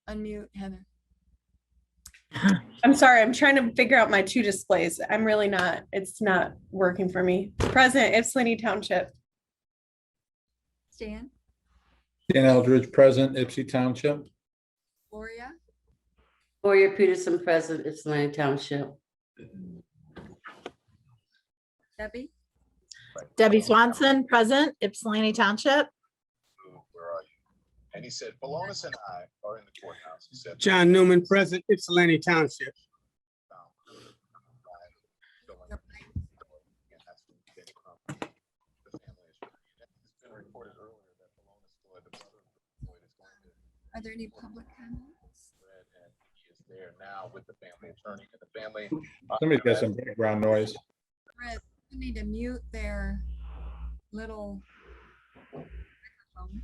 unmute Heather. I'm sorry, I'm trying to figure out my two displays. I'm really not, it's not working for me. Present, Ypsilanti Township. Stan, Dan Eldridge, present, Ypsilanti Township. Gloria, Gloria Peterson, present, Ypsilanti Township. Debbie, Debbie Swanson, present, Ypsilanti Township. Where are you? And he said, Balonis and I are in the courthouse. He said, John Newman, present, Ypsilanti Township. are there any public comments? He is there now with the family attorney and the family. Somebody's got some background noise. Fred, you need to mute their little microphone.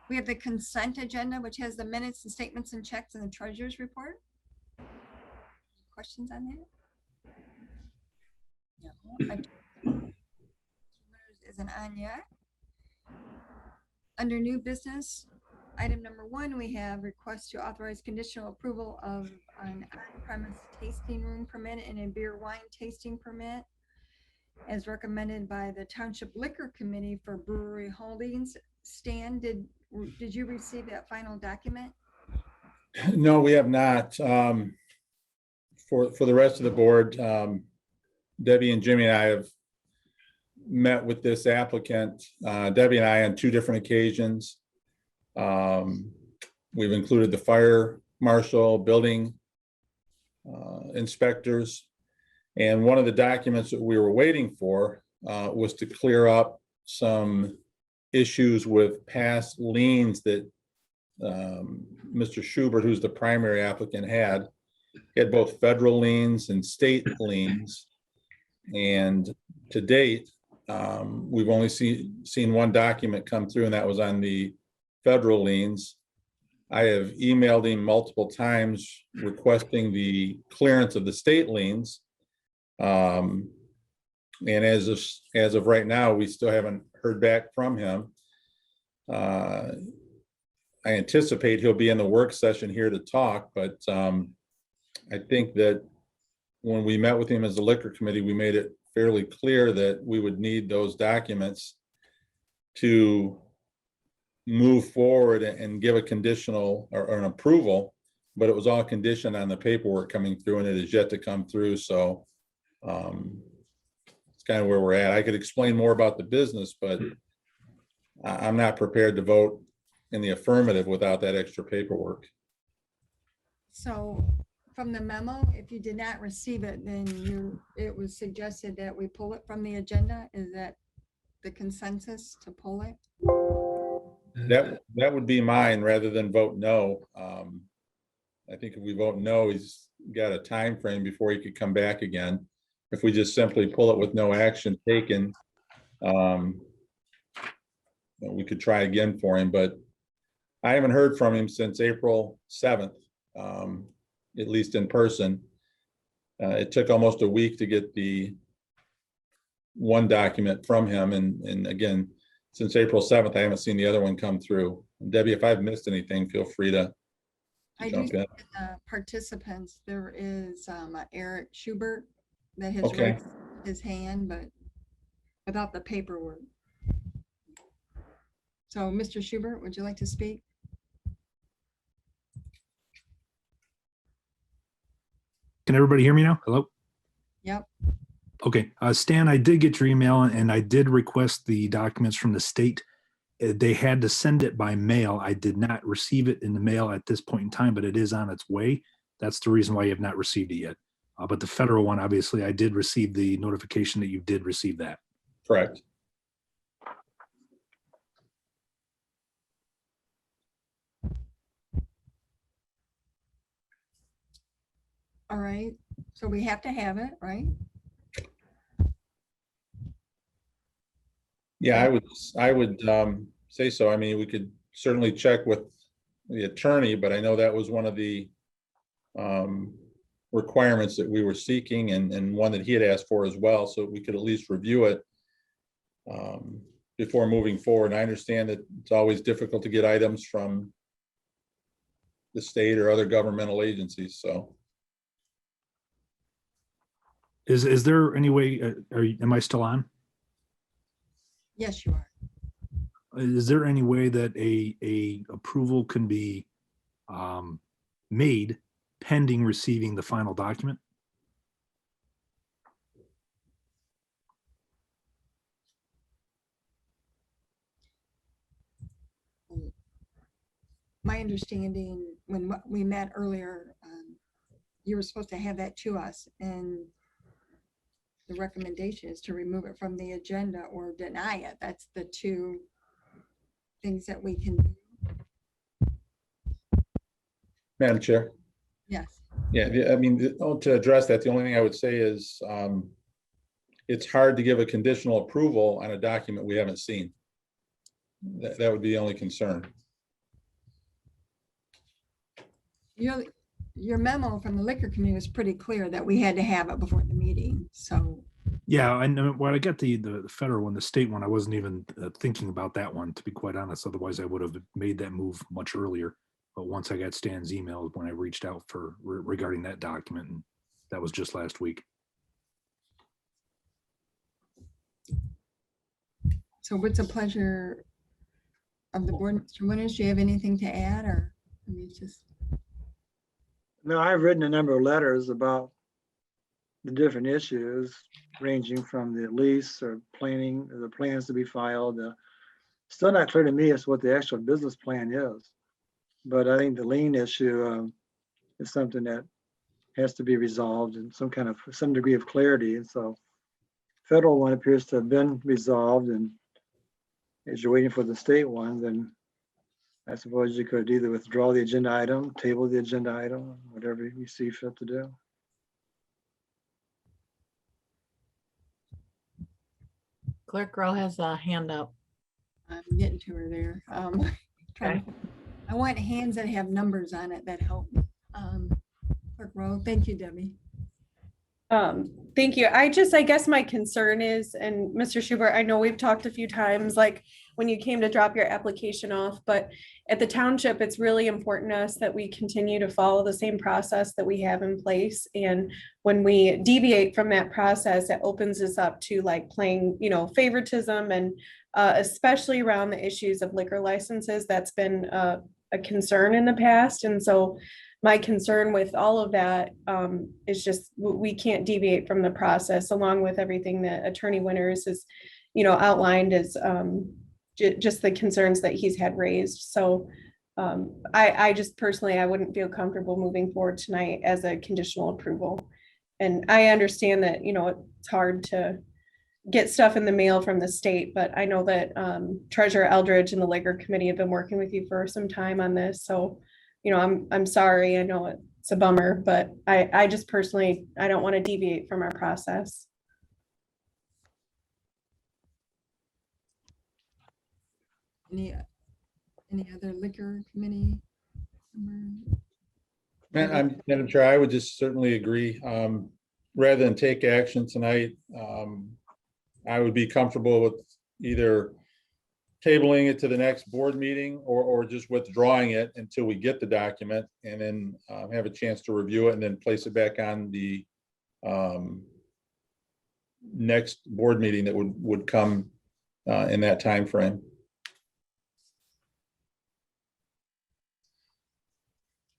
We have the consent agenda, which has the minutes and statements and checks and the treasurer's report. Questions on that? No. Isn't on yet. Under new business, item number 1, we have request to authorize conditional approval of an on-premise tasting room permit and a beer wine tasting permit as recommended by the Township Liquor Committee for Brewery Holdings. Stan, did you receive that final document? No, we have not. For the rest of the board, Debbie and Jimmy and I have met with this applicant, Debbie and I, on 2 different occasions. We've included the fire marshal, building inspectors, and one of the documents that we were waiting for was to clear up some issues with past liens that Mr. Schubert, who's the primary applicant, had. He had both federal liens and state liens, and to date, we've only seen one document come through, and that was on the federal liens. I have emailed him multiple times requesting the clearance of the state liens. And as of right now, we still haven't heard back from him. I anticipate he'll be in the work session here to talk, but I think that when we met with him as the liquor committee, we made it fairly clear that we would need those documents to move forward and give a conditional or an approval, but it was all conditioned on the paperwork coming through, and it is yet to come through. So it's kind of where we're at. I could explain more about the business, but I'm not prepared to vote in the affirmative without that extra paperwork. So from the memo, if you did not receive it, then it was suggested that we pull it from the agenda. Is that the consensus, to pull it? That would be mine rather than vote no. I think if we vote no, he's got a time frame before he could come back again. If we just simply pull it with no action taken, we could try again for him, but I haven't heard from him since April 7th, at least in person. It took almost a week to get the one document from him, and again, since April 7th, I haven't seen the other one come through. Debbie, if I've missed anything, feel free to I do jump see in. in the participants, there is Eric Schubert that has Okay. raised his hand, but without the paperwork. So Mr. Schubert, would you like to speak? Can everybody hear me now? Hello? Yep. Okay, Stan, I did get your email and I did request the documents from the state. They had to send it by mail. I did not receive it in the mail at this point in time, but it is on its way. That's the reason why you have not received it yet. But the federal one, obviously, I did receive the notification that you did receive that. Correct. All right, so we have to have it, right? Yeah, I would say so. I mean, we could certainly check with the attorney, but I know that was one of the requirements that we were seeking, and one that he had asked for as well, so we could at least review it before moving forward. I understand that it's always difficult to get items from the state or other governmental agencies, so. Is there any way, am I still on? Yes, you are. Is there any way that a approval can be made pending receiving the final document? My understanding, when we met earlier, you were supposed to have that to us, and the recommendation is to remove it from the agenda or deny it. That's the two things that we can do. Madam Chair. Yes. Yeah, I mean, to address that, the only thing I would say is it's hard to give a conditional approval on a document we haven't seen. That would be the only concern. Your memo from the liquor committee was pretty clear that we had to have it before the meeting, so. Yeah, I know when I got the federal one, the state one, I wasn't even thinking about that one, to be quite honest. Otherwise, I would have made that move much earlier. But once I got Stan's email, when I reached out for regarding that document, and that was just last week. So what's the pleasure of the board? Mr. Winters, do you have anything to add, or I mean, it's just? No, I've written a number of letters about the different issues ranging from the lease or planning, the plans to be filed. Still not clear to me as to what the actual business plan is. But I think the lien issue is something that has to be resolved in some degree of clarity. And so federal one appears to have been resolved, and as you're waiting for the state one, then I suppose you could either withdraw the agenda item, table the agenda item, whatever you see fit to do. Clerk Rowe has a hand up. I'm getting to her there. Okay. I want hands that have numbers on it that help. Clerk Rowe, thank you, Debbie. Thank you. I guess my concern is, and Mr. Schubert, I know we've talked a few times, like when you came to drop your application off, but at the township, it's really important to us that we continue to follow the same process that we have in place. And when we deviate from that process, it opens us up to like playing, favoritism, and especially around the issues of liquor licenses. That's been a concern in the past. And so my concern with all of that is just we can't deviate from the process, along with everything that Attorney Winters has, outlined as just the concerns that he's had raised. So I just personally, I wouldn't feel comfortable moving forward tonight as a conditional approval. And I understand that, it's hard to get stuff in the mail from the state, but I know that Treasurer Eldridge and the Liquor Committee have been working with you for some time on this. So I'm sorry. I know it's a bummer, but I just personally, I don't want to deviate from our process. Any other liquor committee? Madam Chair, I would just certainly agree. Rather than take action tonight, I would be comfortable with either tabling it to the next board meeting or just withdrawing it until we get the document, and then have a chance to review it and then place it back on the next board meeting that would come in that time frame.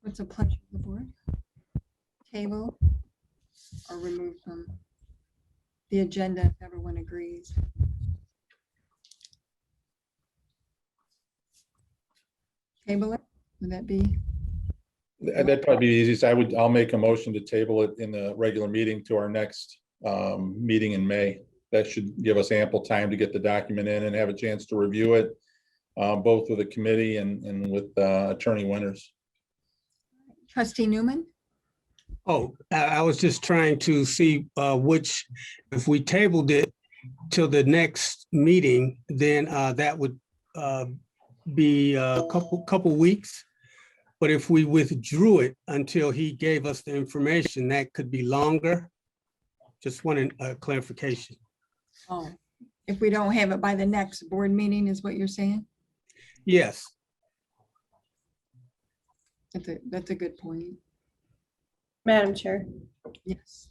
What's a pleasure of the board? Table or remove from the agenda if everyone agrees? Table it? Would that be? That'd probably be the easiest. I'll make a motion to table it in the regular meeting to our next meeting in May. That should give us ample time to get the document in and have a chance to review it, both with the committee and with Attorney Winters. Trustee Newman? Oh, I was just trying to see if we tabled it till the next meeting, then that would be a couple weeks. But if we withdrew it until he gave us the information, that could be longer. Just wanted a clarification. Oh, if we don't have it by the next board meeting is what you're saying? Yes. That's a good point. Madam Chair. Yes.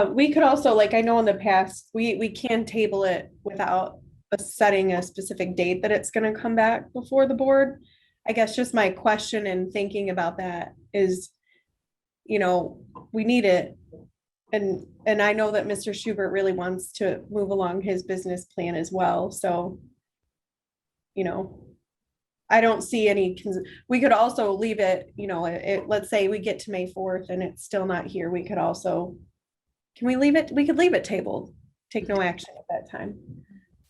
We could also, like, I know in the past, we can table it without setting a specific date that it's gonna come back before the board. I guess just my question and thinking about that is, we need it. And I know that Mr. Schubert really wants to move along his business plan as well, so. I don't see any, we could also leave it, let's say we get to May 4th and it's still not here, we could also. Can we leave it? We could leave it tabled, take no action at that time.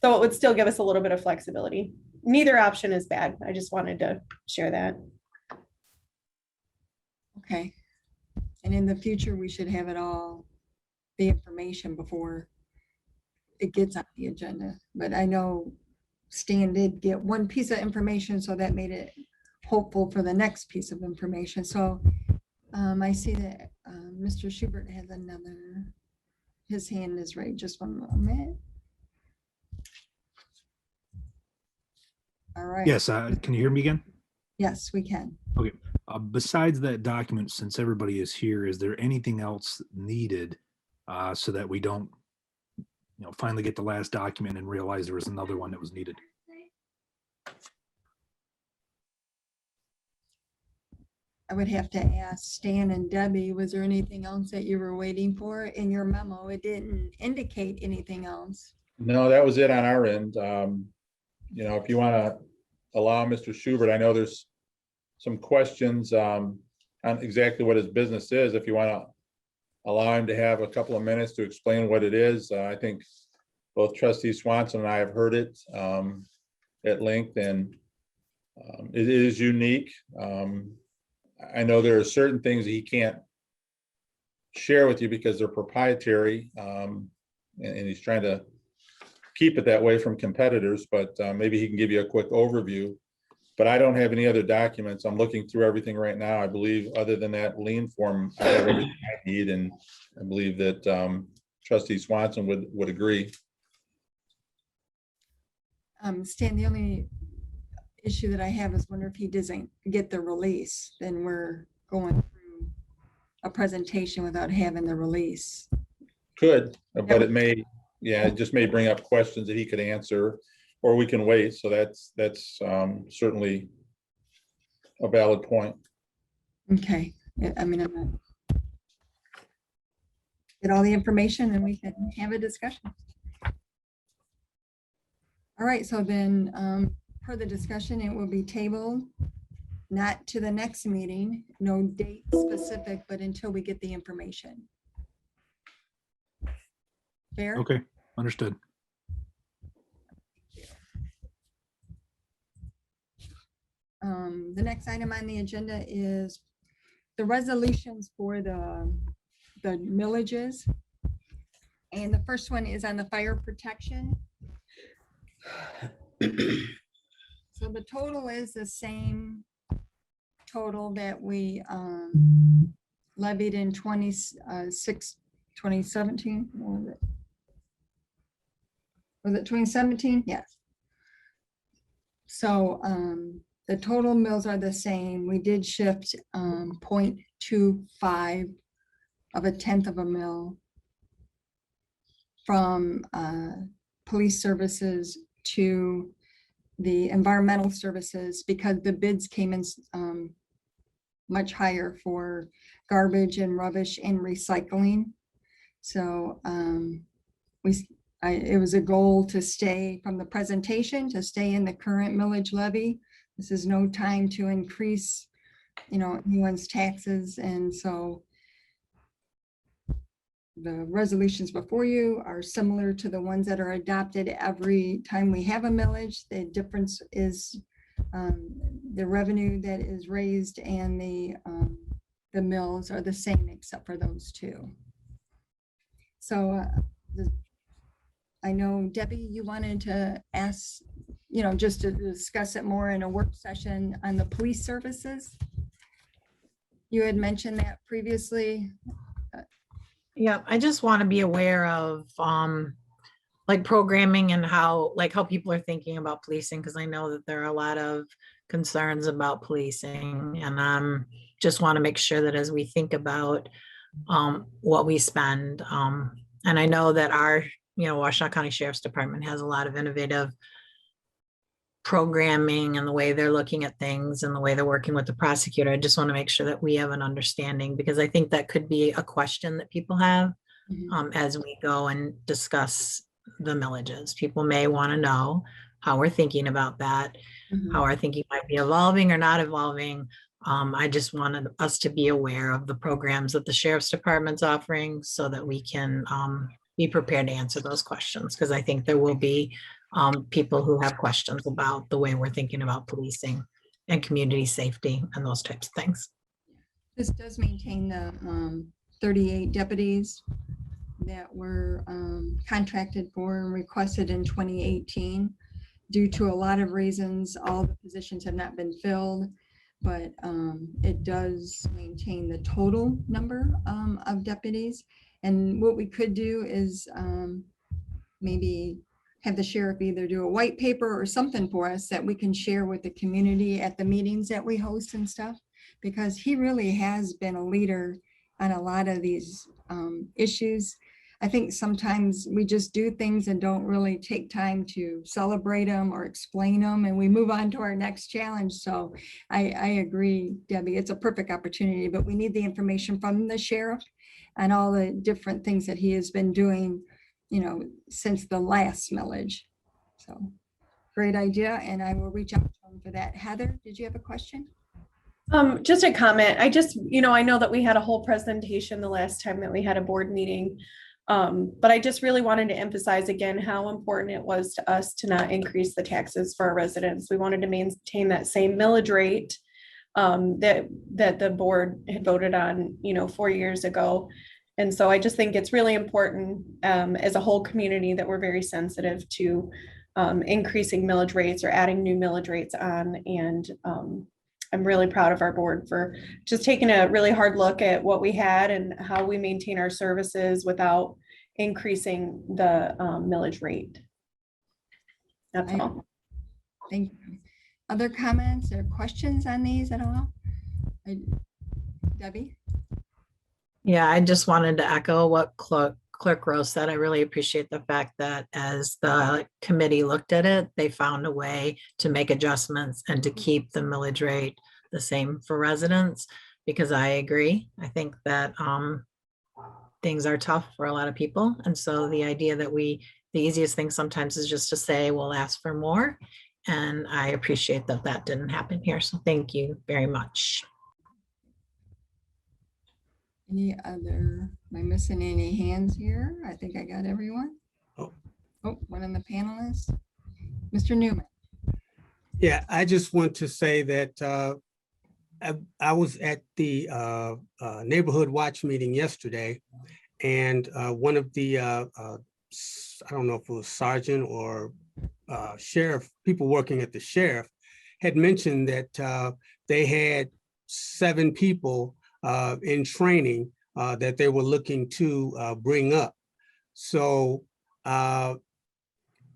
So it would still give us a little bit of flexibility. Neither option is bad. I just wanted to share that. Okay. And in the future, we should have the information before it gets on the agenda. But I know Stan did get one piece of information, so that made it hopeful for the next piece of information. So I see that Mr. Schubert has his hand is raised. Just one moment. All right. Yes, can you hear me again? Yes, we can. Besides that document, since everybody is here, is there anything else needed so that we don't, finally get the last document and realize there was another one that was needed? I would have to ask Stan and Debbie, was there anything else that you were waiting for? In your memo, it didn't indicate anything else. No, that was it on our end. If you want to allow Mr. Schubert, I know there's some questions on exactly what his business is. If you want to allow him to have a couple of minutes to explain what it is, I think both trustee Swanson and I have heard it at length, and it is unique. I know there are certain things that he can't share with you because they're proprietary, and he's trying to keep it that way from competitors, but maybe he can give you a quick overview. But I don't have any other documents. I'm looking through everything right now. I believe other than that lien form, I have everything I need, and I believe that trustee Swanson would agree. Stan, the only issue that I have is wonder if he doesn't get the release, then we're going through a presentation without having the release. Could, but it just may bring up questions that he could answer, or we can wait. So that's certainly a valid point. Okay, I mean, I'm not. Get all the information and we can have a discussion. All right, so then per the discussion, it will be tabled, not to the next meeting, no date specific, but until we get the information. Fair? Okay, understood. The next item on the agenda is the resolutions for the millages. And the first one is on the fire protection. So the total is the same total that we levied in 2017. Was it 2017? Yes. So the total mills are the same. We did shift 0.25 of a tenth of a mill from police services to the environmental services because the bids came in much higher for garbage and rubbish and recycling. So it was a goal to stay from the presentation, to stay in the current millage levy. This is no time to increase, anyone's taxes. And so the resolutions before you are similar to the ones that are adopted every time we have a millage. The difference is the revenue that is raised and the mills are the same except for those two. So I know, Debbie, you wanted to ask, just to discuss it more in a work session on the police services. You had mentioned that previously. Yeah, I just want to be aware of like programming and how people are thinking about policing, because I know that there are a lot of concerns about policing. And just want to make sure that as we think about what we spend, and I know that our, Washtenaw County Sheriff's Department has a lot of innovative programming and the way they're looking at things and the way they're working with the prosecutor. I just want to make sure that we have an understanding, because I think that could be a question that people have as we go and discuss the millages. People may want to know how we're thinking about that, how our thinking might be evolving or not evolving. I just wanted us to be aware of the programs that the Sheriff's Department's offering so that we can be prepared to answer those questions, because I think there will be people who have questions about the way we're thinking about policing and community safety and those types of things. This does maintain the 38 deputies that were contracted for and requested in 2018. Due to a lot of reasons, all the positions have not been filled, but it does maintain the total number of deputies. And what we could do is maybe have the sheriff either do a white paper or something for us that we can share with the community at the meetings that we host and stuff, because he really has been a leader on a lot of these issues. I think sometimes we just do things and don't really take time to celebrate them or explain them, and we move on to our next challenge. So I agree, Debbie, it's a perfect opportunity, but we need the information from the sheriff and all the different things that he has been doing, since the last millage. So great idea. And I will reach out to him for that. Heather, did you have a question? Just a comment. I know that we had a whole presentation the last time that we had a board meeting. But I just really wanted to emphasize again how important it was to us to not increase the taxes for our residents. We wanted to maintain that same millage rate that the board had voted on, 4 years ago. And so I just think it's really important as a whole community that we're very sensitive to increasing millage rates or adding new millage rates on. And I'm really proud of our board for just taking a really hard look at what we had and how we maintain our services without increasing the millage rate. That's all. Thank you. Other comments or questions on these at all? Debbie? Yeah, I just wanted to echo what Clerk Rose said. I really appreciate the fact that as the committee looked at it, they found a way to make adjustments and to keep the millage rate the same for residents, because I agree. I think that things are tough for a lot of people. And so the idea that the easiest thing sometimes is just to say, we'll ask for more. And I appreciate that that didn't happen here. So thank you very much. Any other, am I missing any hands here? I think I got everyone. Oh, one of the panelists. Mr. Newman. Yeah, I just want to say that I was at the neighborhood watch meeting yesterday, and one of the, I don't know if it was sergeant or sheriff, people working at the sheriff had mentioned that they had 7 people in training that they were looking to bring up. So more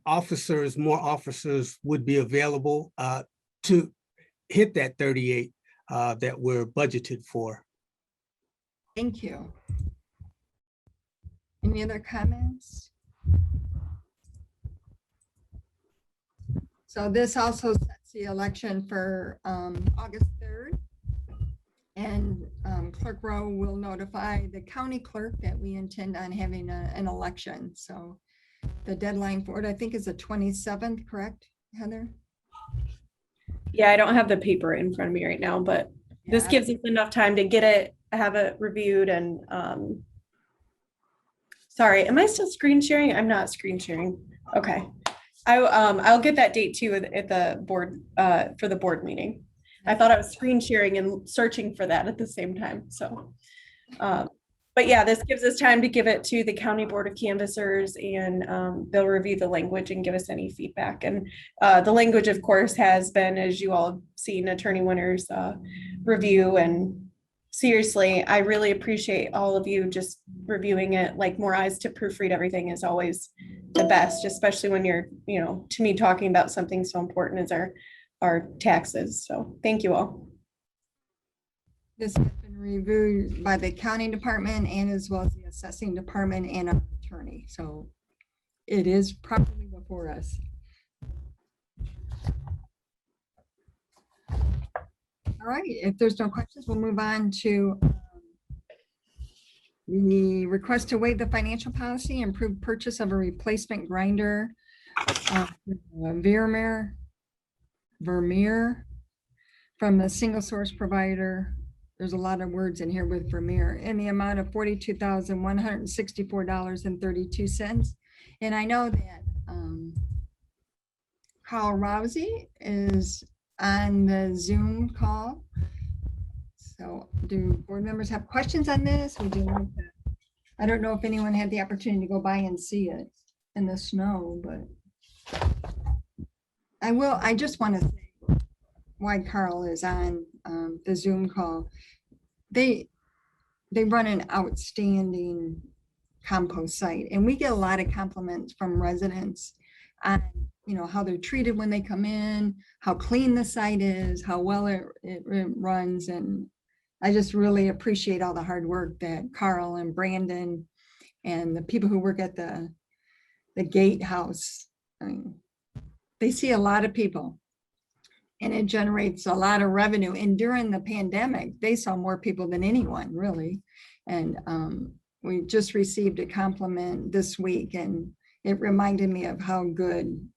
officers would be available to hit that 38 that we're budgeted for. Thank you. Any other comments? So this also sets the election for August 3rd. And Clerk Rowe will notify the county clerk that we intend on having an election. So the deadline for it, I think, is the 27th, correct, Heather? Yeah, I don't have the paper in front of me right now, but this gives us enough time to get it, have it reviewed, and sorry, am I still screen sharing? I'm not screen sharing. Okay. I'll get that date too at the board for the board meeting. I thought I was screen sharing and searching for that at the same time. So, but yeah, this gives us time to give it to the county board of canvassers, and they'll review the language and give us any feedback. And the language, of course, has been, as you all have seen, Attorney Winter's review. And seriously, I really appreciate all of you just reviewing it. Like, more eyes to proofread everything is always the best, especially when you're, to me, talking about something so important as our our taxes. So thank you all. This has been reviewed by the accounting department and as well as the assessing department and our attorney. So it is properly before us. All right, if there's no questions, we'll move on to the request to waive the financial policy, and approve purchase of a replacement grinder. Vermeer from a single source provider. There's a lot of words in here with Vermeer in the amount of $42,164.32. And I know that Carl Rousey is on the Zoom call. So do board members have questions on this? Would you like to? I don't know if anyone had the opportunity to go by and see it in the snow, but I just want to say why Carl is on the Zoom call. They run an outstanding compost site, and we get a lot of compliments from residents on, you know, how they're treated when they come in, how clean the site is, how well it runs. And I just really appreciate all the hard work that Carl and Brandon and the people who work at the gatehouse. I mean, they see a lot of people and it generates a lot of revenue. And during the pandemic, they saw more people than anyone, really. And we just received a compliment this week, and it reminded me of how good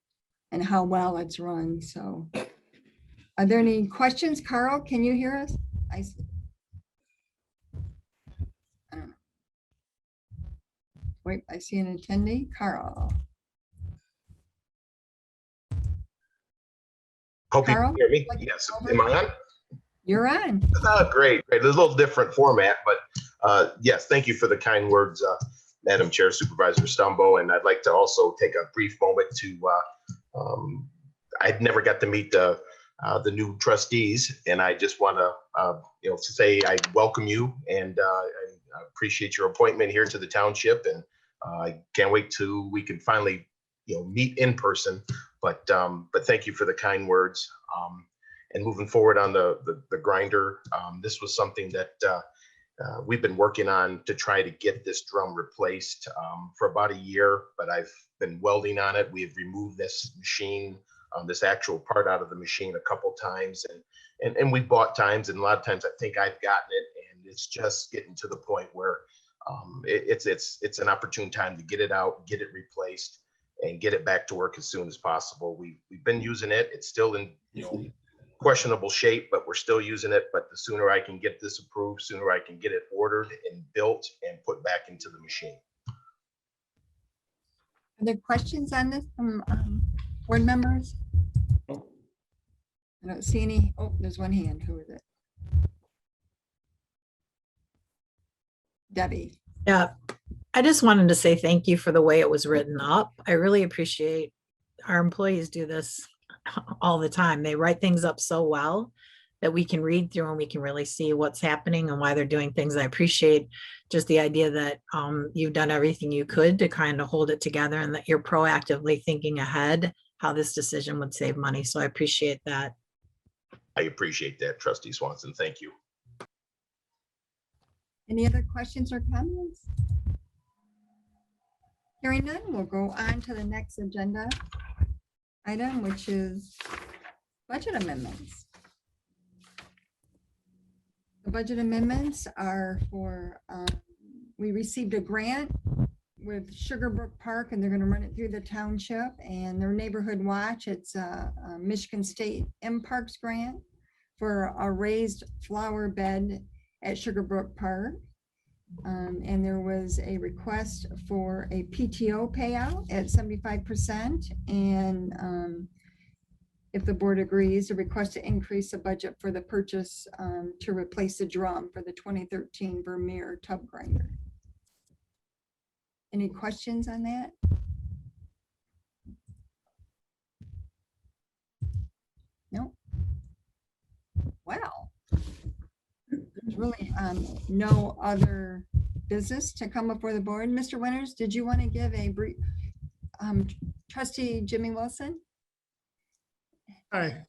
and how well it's run. So are there any questions? Carl, can you hear us? I don't know. Wait, I see an attendee. Carl. Hope you Carl, can hear me. like Yes. over? Am I on? You're on. Great. Great. There's a little different format, but yes, thank you for the kind words, Madam Chair, Supervisor Stumbo. And I'd like to also take a brief moment to, I'd never got to meet the new trustees, and I just want to, say I welcome you, and I appreciate your appointment here to the township, and I can't wait till we can finally, meet in person. But thank you for the kind words. And moving forward on the grinder, this was something that we've been working on to try to get this drum replaced for about a year, but I've been welding on it. We have removed this machine, this actual part out of the machine a couple times, and we bought times, and a lot of times I think I've gotten it, and it's just getting to the point where it's an opportune time to get it out, get it replaced, and get it back to work as soon as possible. We've been using it. It's still in questionable shape, but we're still using it. But the sooner I can get this approved, sooner I can get it ordered and built and put back into the machine. Are there questions on this from board members? I don't see any. Oh, there's one hand. Who is it? Debbie. Yeah, I just wanted to say thank you for the way it was written up. I really appreciate our employees do this all the time. They write things up so well that we can read through and we can really see what's happening and why they're doing things. I appreciate just the idea that you've done everything you could to kind of hold it together, and that you're proactively thinking ahead how this decision would save money. So I appreciate that. I appreciate that, Trustee Swanson. Thank you. Any other questions or comments? Hearing none, we'll go on to the next agenda item, which is budget amendments. The budget amendments are for, we received a grant with Sugarbrook Park, and they're going to run it through the township and their neighborhood watch. It's a Michigan State M Parks grant for a raised flower bed at Sugarbrook Park. And there was a request for a PTO payout at 75%. And if the board agrees, a request to increase the budget for the purchase to replace the drum for the 2013 Vermeer tub grinder. Any questions on that? No. Wow. There's really no other business to come before the board. Mr. Winters, did you want to give a brief, Trustee Jimmy Wilson? Hi.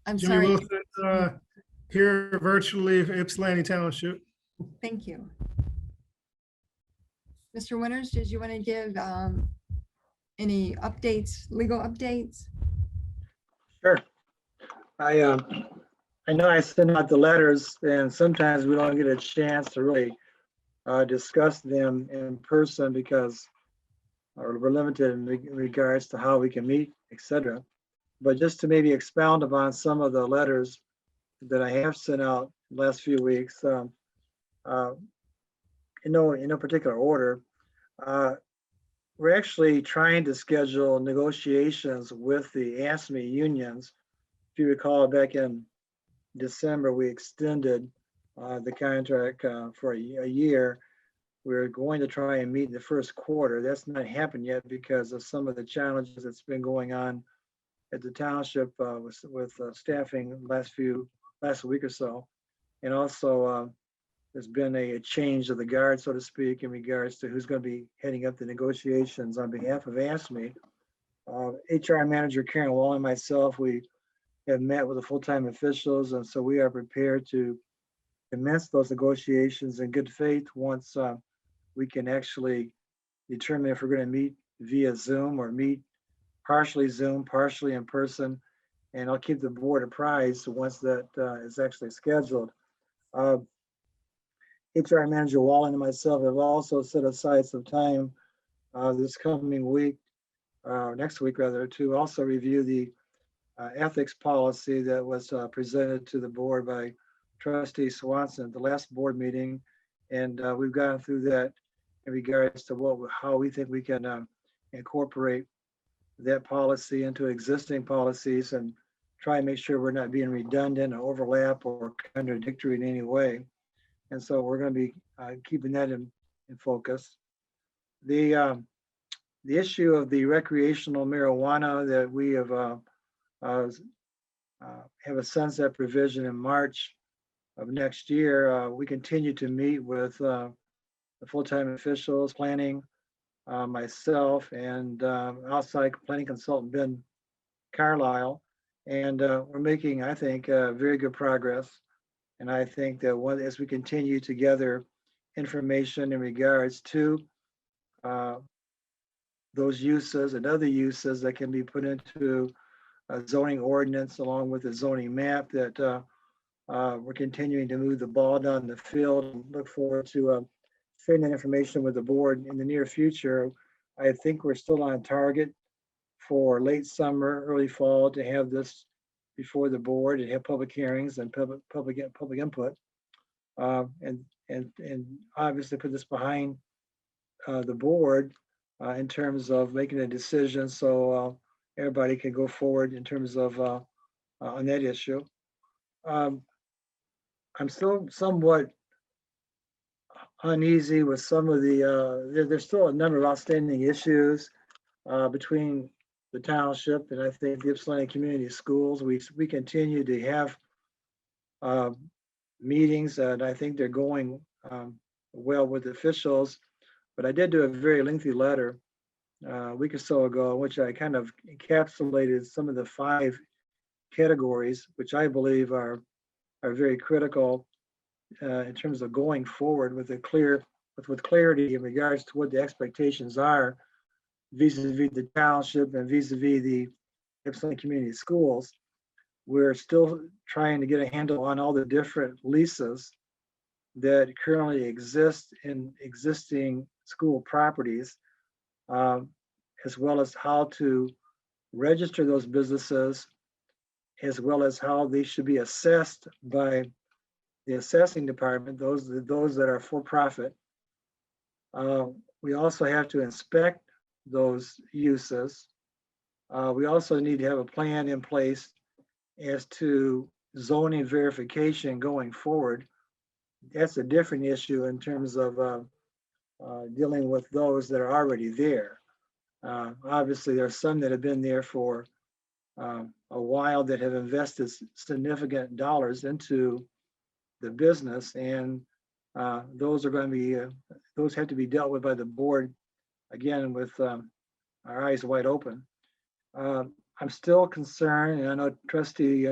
I'm Jimmy sorry. Wilson, here virtually for Ypsilanti Township. Thank you. Mr. Winters, did you want to give any updates, legal updates? Sure. I know I send out the letters and sometimes we don't get a chance to really discuss them in person because we're limited in regards to how we can meet, etc. But just to maybe expound upon some of the letters that I have sent out the last few weeks, in no particular order, we're actually trying to schedule negotiations with the ASME unions. If you recall, back in December, we extended the contract for a year. We're going to try and meet in the first quarter. That's not happened yet because of some of the challenges that's been going on at the township with staffing last week or so. And also there's been a change of the guard, so to speak, in regards to who's going to be heading up the negotiations on behalf of ASME. HR manager Karen Wall and myself, we have met with the full-time officials, and so we are prepared to commence those negotiations in good faith once we can actually determine if we're going to meet via Zoom or meet partially Zoom, partially in person, and I'll keep the board apprised once that is actually scheduled. HR manager Wallen and myself have also set aside some time this coming week, next week rather, to also review the ethics policy that was presented to the board by Trustee Swanson at the last board meeting. And we've gone through that in regards to how we think we can incorporate that policy into existing policies and try and make sure we're not being redundant or overlap or contradictory in any way. And so we're going to be keeping that in focus. The issue of the recreational marijuana that we have a sunset provision in March of next year, we continue to meet with the full-time officials, planning, myself, and outside planning consultant Ben Carlisle. And we're making, I think, very good progress. And I think that as we continue to gather information in regards to those uses and other uses that can be put into a zoning ordinance along with a zoning map, that we're continuing to move the ball down the field and look forward to sharing that information with the board in the near future. I think we're still on target for late summer, early fall to have this before the board and have public hearings and public input, and obviously put this behind the board in terms of making a decision so everybody can go forward in terms of on that issue. I'm still somewhat uneasy with some of the, there's still a number of outstanding issues between the township and I think the Ypsilanti Community Schools. We continue to have meetings and I think they're going well with officials, but I did do a very lengthy letter a week or so ago in which I kind of encapsulated some of the 5 categories, which I believe are very critical in terms of going forward with clarity in regards to what the expectations are vis-a-vis the township and vis-a-vis the Ypsilanti Community Schools. We're still trying to get a handle on all the different leases that currently exist in existing school properties, as well as how to register those businesses, as well as how they should be assessed by the assessing department, those that are for profit. We also have to inspect those uses. We also need to have a plan in place as to zoning verification going forward. That's a different issue in terms of dealing with those that are already there. Obviously, there are some that have been there for a while that have invested significant dollars into the business, and those are going to be those have to be dealt with by the board again with our eyes wide open. I'm still concerned, and I know Trustee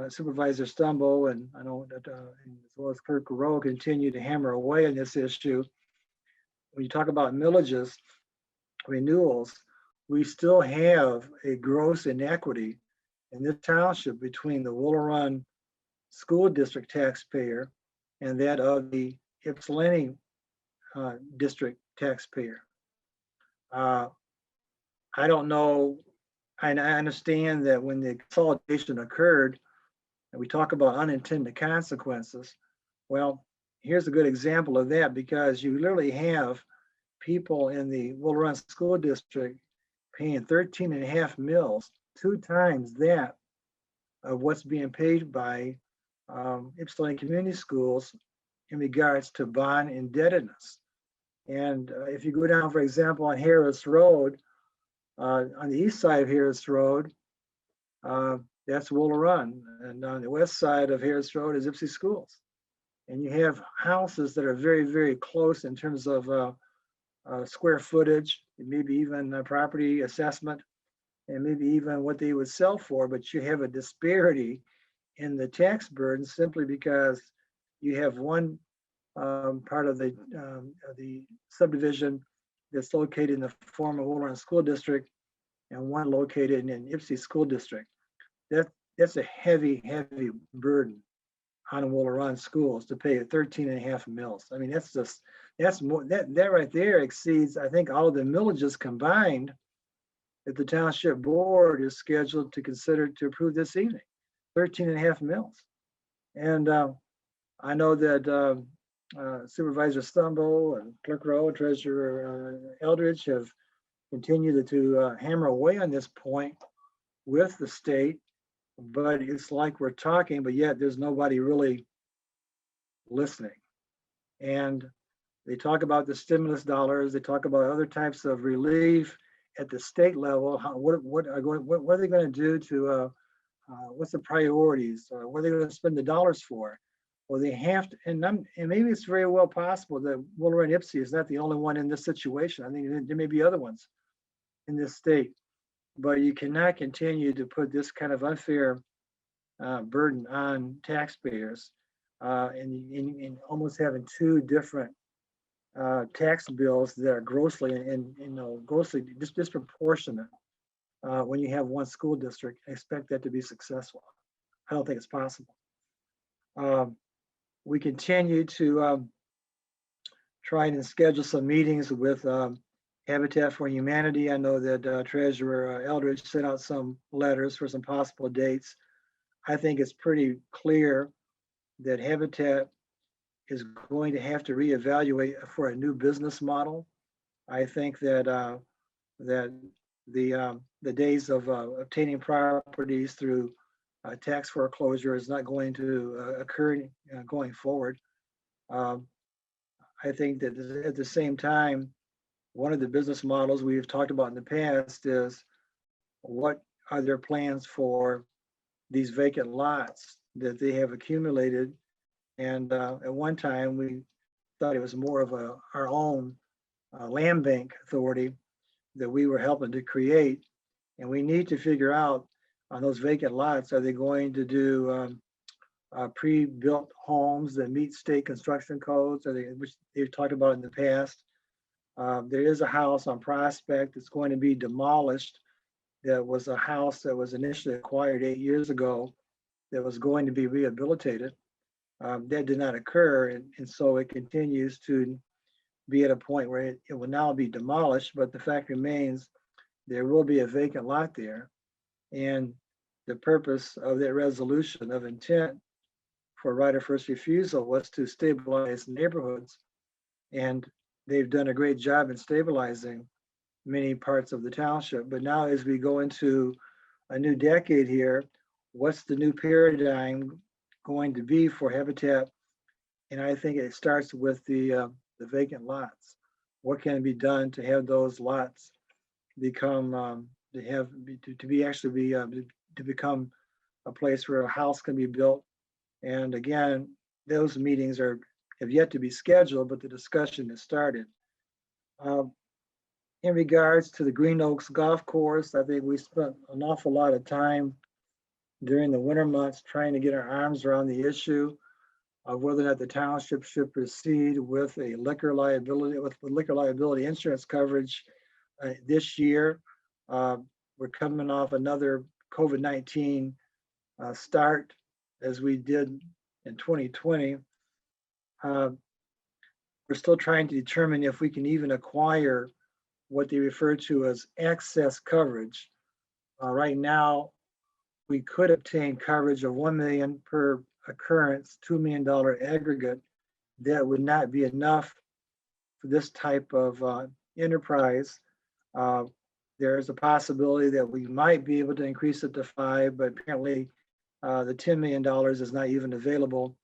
Supervisor Stumbo and I know that as well as Kirk Rowe continue to hammer away on this issue. When you talk about millages, renewals, we still have a gross inequity in this township between the Willow Run School District taxpayer and that of the Ypsilanti District taxpayer. I don't know. I understand that when the consolidation occurred, and we talk about unintended consequences. Well, here's a good example of that because you literally have people in the Willow Run School District paying 13.5 mils, 2 times that of what's being paid by Ypsilanti Community Schools in regards to bond indebtedness. And if you go down, for example, on Harris Road, on the east side of Harris Road, that's Willow Run. And on the west side of Harris Road is Ypsi Schools. And you have houses that are very, very close in terms of square footage, maybe even property assessment, and maybe even what they would sell for. But you have a disparity in the tax burden simply because you have one part of the subdivision that's located in the former Willow Run School District and one located in Ypsi School District. That's a heavy, heavy burden on Willow Run schools to pay 13.5 mils. I mean, that's more, that right there exceeds, I think, all of the millages combined that the township board is scheduled to consider to approve this evening, 13.5 mils. And I know that Supervisor Stumbo and Clerk Rowe and Treasurer Eldridge have continued to hammer away on this point with the state, but it's like we're talking, but yet there's nobody really listening. And they talk about the stimulus dollars, they talk about other types of relief at the state level. What are they going to do to, what's the priorities? What are they going to spend the dollars for? Well, they have to, and maybe it's very well possible that Willow Run Ypsi is not the only one in this situation. I think there may be other ones in this state, but you cannot continue to put this kind of unfair burden on taxpayers and almost having 2 different tax bills that are grossly disproportionate when you have one school district. Expect that to be successful. I don't think it's possible. We continue to try and schedule some meetings with Habitat for Humanity. I know that Treasurer Eldridge sent out some letters for some possible dates. I think it's pretty clear that Habitat is going to have to reevaluate for a new business model. I think that that the days of obtaining properties through tax foreclosure is not going to occur going forward. I think that at the same time, one of the business models we've talked about in the past is what are their plans for these vacant lots that they have accumulated. And at one time, we thought it was more of our own land bank authority that we were helping to create. And we need to figure out on those vacant lots, are they going to do pre-built homes that meet state construction codes, which they've talked about in the past? There is a house on Prospect that's going to be demolished. That was a house that was initially acquired 8 years ago that was going to be rehabilitated. That did not occur, and so it continues to be at a point where it will now be demolished, but the fact remains there will be a vacant lot there. And the purpose of that resolution of intent for right of first refusal was to stabilize neighborhoods. And they've done a great job in stabilizing many parts of the township. But now as we go into a new decade here, what's the new paradigm going to be for Habitat? And I think it starts with the vacant lots. What can be done to have those lots become to become a place where a house can be built? And again, those meetings have yet to be scheduled, but the discussion has started. In regards to the Green Oaks Golf Course, I think we spent an awful lot of time during the winter months, trying to get our arms around the issue of whether or not the township should proceed with a liquor liability insurance coverage this year. We're coming off another COVID-19 start as we did in 2020. We're still trying to determine if we can even acquire what they refer to as excess coverage. Right now, we could obtain coverage of $1 million per occurrence, $2 million aggregate. That would not be enough for this type of enterprise. There is a possibility that we might be able to increase it to 5, but apparently the $10 million is not even available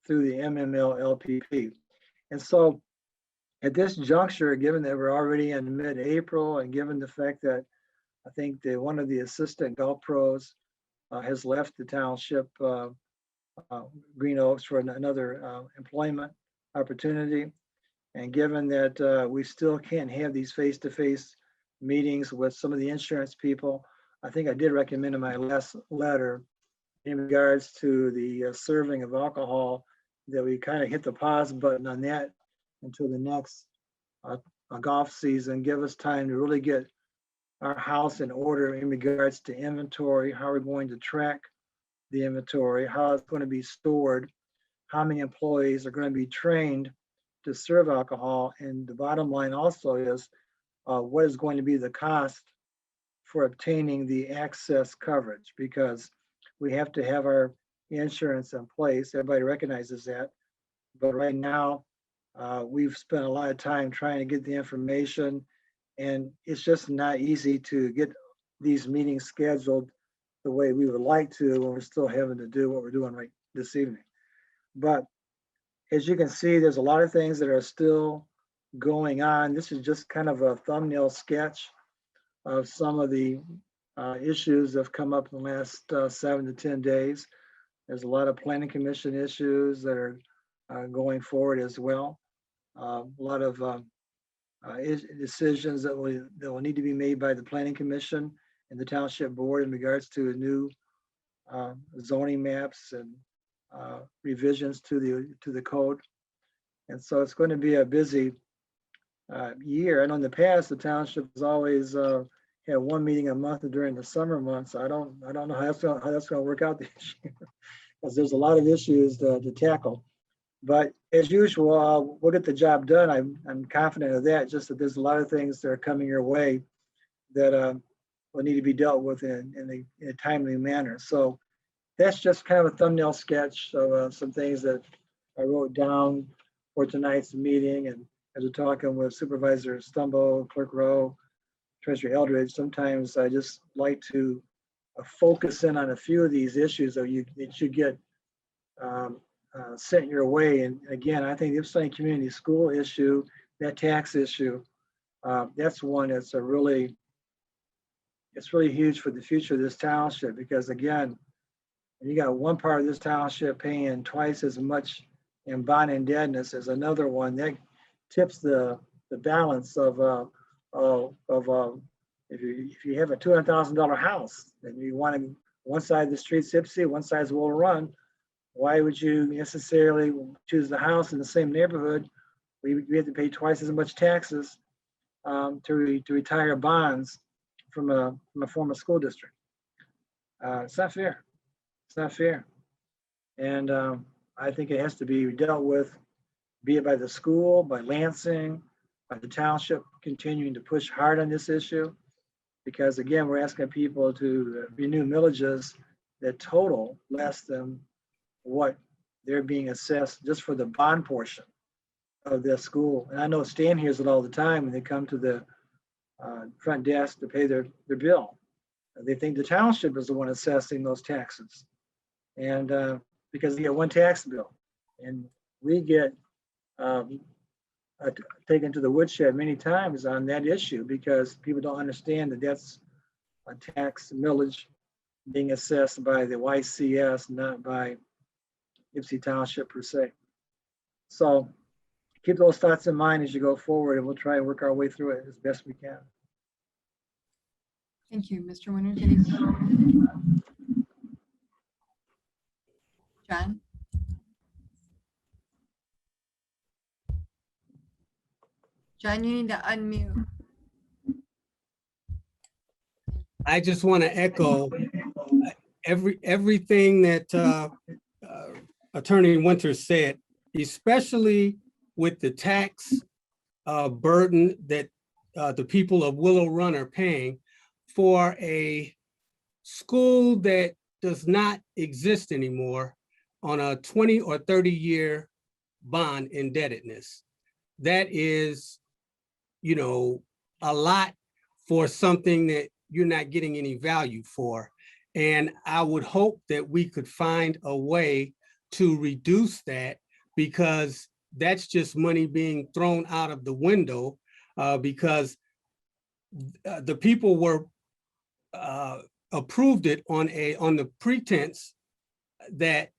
through the MML LPP. And so at this juncture, given that we're already in mid-April and given the fact that I think that one of the assistant golf pros has left the township, Green Oaks, for another employment opportunity, and given that we still can't have these face-to-face meetings with some of the insurance people, I think I did recommend in my last letter in regards to the serving of alcohol that we kind of hit the pause button on that until the next golf season. Give us time to really get our house in order in regards to inventory, how we're going to track the inventory, how it's going to be stored, how many employees are going to be trained to serve alcohol. And the bottom line also is what is going to be the cost for obtaining the access coverage, because we have to have our insurance in place. Everybody recognizes that. But right now, we've spent a lot of time trying to get the information, and it's just not easy to get these meetings scheduled the way we would like to when we're still having to do what we're doing right this evening. But as you can see, there's a lot of things that are still going on. This is just kind of a thumbnail sketch of some of the issues that have come up in the last 7 to 10 days. There's a lot of planning commission issues that are going forward as well. A lot of decisions that will need to be made by the planning commission and the township board in regards to new zoning maps and revisions to the code. And so it's going to be a busy year. And in the past, the township has always had one meeting a month during the summer months. I don't know how that's going to work out this year, because there's a lot of issues to tackle. But as usual, we'll get the job done. I'm confident of that. Just that there's a lot of things that are coming your way that will need to be dealt with in a timely manner. So that's just kind of a thumbnail sketch of some things that I wrote down for tonight's meeting. And as we're talking with Supervisor Stumbo, Clerk Rowe, Treasurer Eldridge, sometimes I just like to focus in on a few of these issues that you should get sent your way. And again, I think the Ypsilanti Community School issue, that tax issue, that's one that's it's really huge for the future of this township, because again, you got one part of this township paying twice as much in bond indebtedness as another one. That tips the balance of if you have a $200,000 house and you want to, one side of the street's Ypsi, one side's Will Run, why would you necessarily choose the house in the same neighborhood? We have to pay twice as much taxes to retire bonds from a former school district. It's not fair. It's not fair. And I think it has to be dealt with, be it by the school, by Lansing, by the township, continuing to push hard on this issue. Because again, we're asking people to renew millages that total less than what they're being assessed just for the bond portion of their school. And I know Stan hears it all the time when they come to the front desk to pay their bill. They think the township is the one assessing those taxes. And because they get one tax bill, and we get taken to the woodshed many times on that issue, because people don't understand that that's a tax millage being assessed by the YCS, not by Ypsi Township per se. So keep those thoughts in mind as you go forward, and we'll try and work our way through it as best we can. Thank you, Mr. Winters. Any John? John, you need to unmute. I just want to echo everything that Attorney Winters said, especially with the tax burden that the people of Willow Run are paying for a school that does not exist anymore on a 20 or 30-year bond indebtedness. That is, you know, a lot for something that you're not getting any value for. And I would hope that we could find a way to reduce that, because that's just money being thrown out of the window, because the people were approved it on the pretense that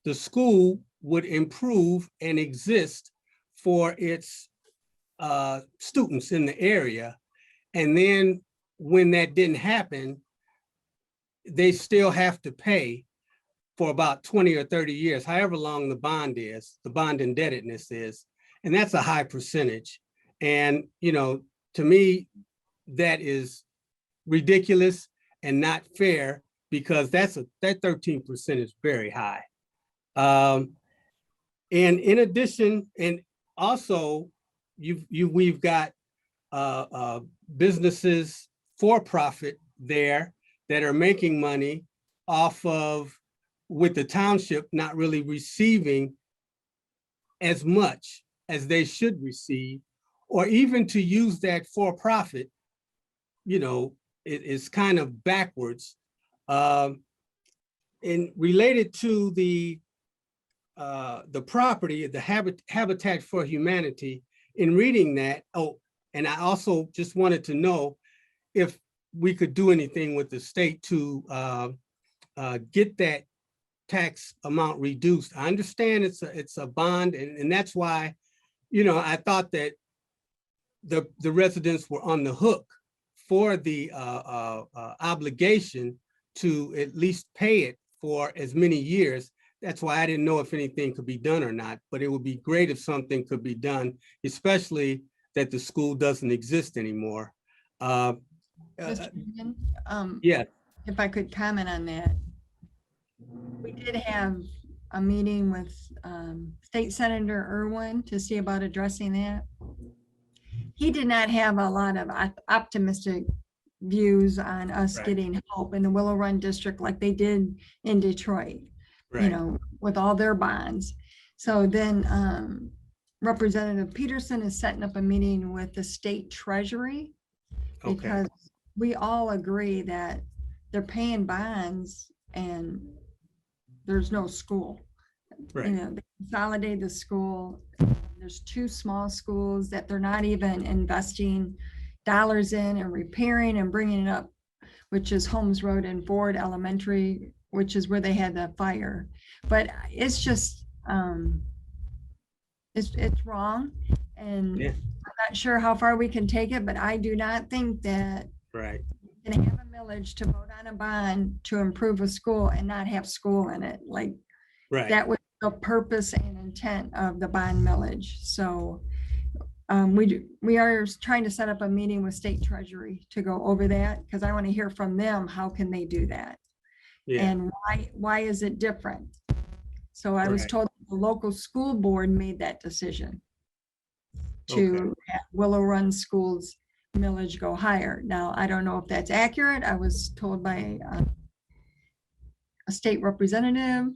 the school would improve and exist for its students in the area. And then when that didn't happen, they still have to pay for about 20 or 30 years, however long the bond is, the bond indebtedness is. And that's a high percentage. And, you know, to me, that is ridiculous and not fair, because that 13% is very high. And in addition, and also we've got businesses for profit there that are making money off of, with the township not really receiving as much as they should receive, or even to use that for profit, you know, it is kind of backwards. And related to the property, the Habitat for Humanity, in reading that, oh, and I also just wanted to know if we could do anything with the state to get that tax amount reduced. I understand it's a bond, and that's why, you know, I thought that the residents were on the hook for the obligation to at least pay it for as many years. That's why I didn't know if anything could be done or not, but it would be great if something could be done, especially that the school doesn't exist anymore. Mr. Egan, Yeah, if I could comment on that. We did have a meeting with State Senator Irwin to see about addressing that. He did not have a lot of optimistic views on us Right. getting help in the Willow Run district like they did in Detroit, you right, know, with all their bonds. So then Representative Peterson is setting up a meeting with the state treasury, okay, because we all agree that they're paying bonds and there's no school. You right, know, they consolidated the school. There's 2 small schools that they're not even investing dollars in and repairing and bringing it up, which is Holmes Road and Ford Elementary, which is where they had the fire. But it's just, it's wrong. And Yeah. I'm not sure how far we can take it, but I do not think that right, we can have a millage to vote on a bond to improve a school and not have school in it. Like, right. that was the purpose and intent of the bond millage. So we are trying to set up a meeting with state treasury to go over that, because I want to hear from them, how can they do that? Yeah, And why is it different? So I was Right. told the local school board made that decision Okay. to have Willow Run Schools millage go higher. Now, I don't know if that's accurate. I was told by a state representative,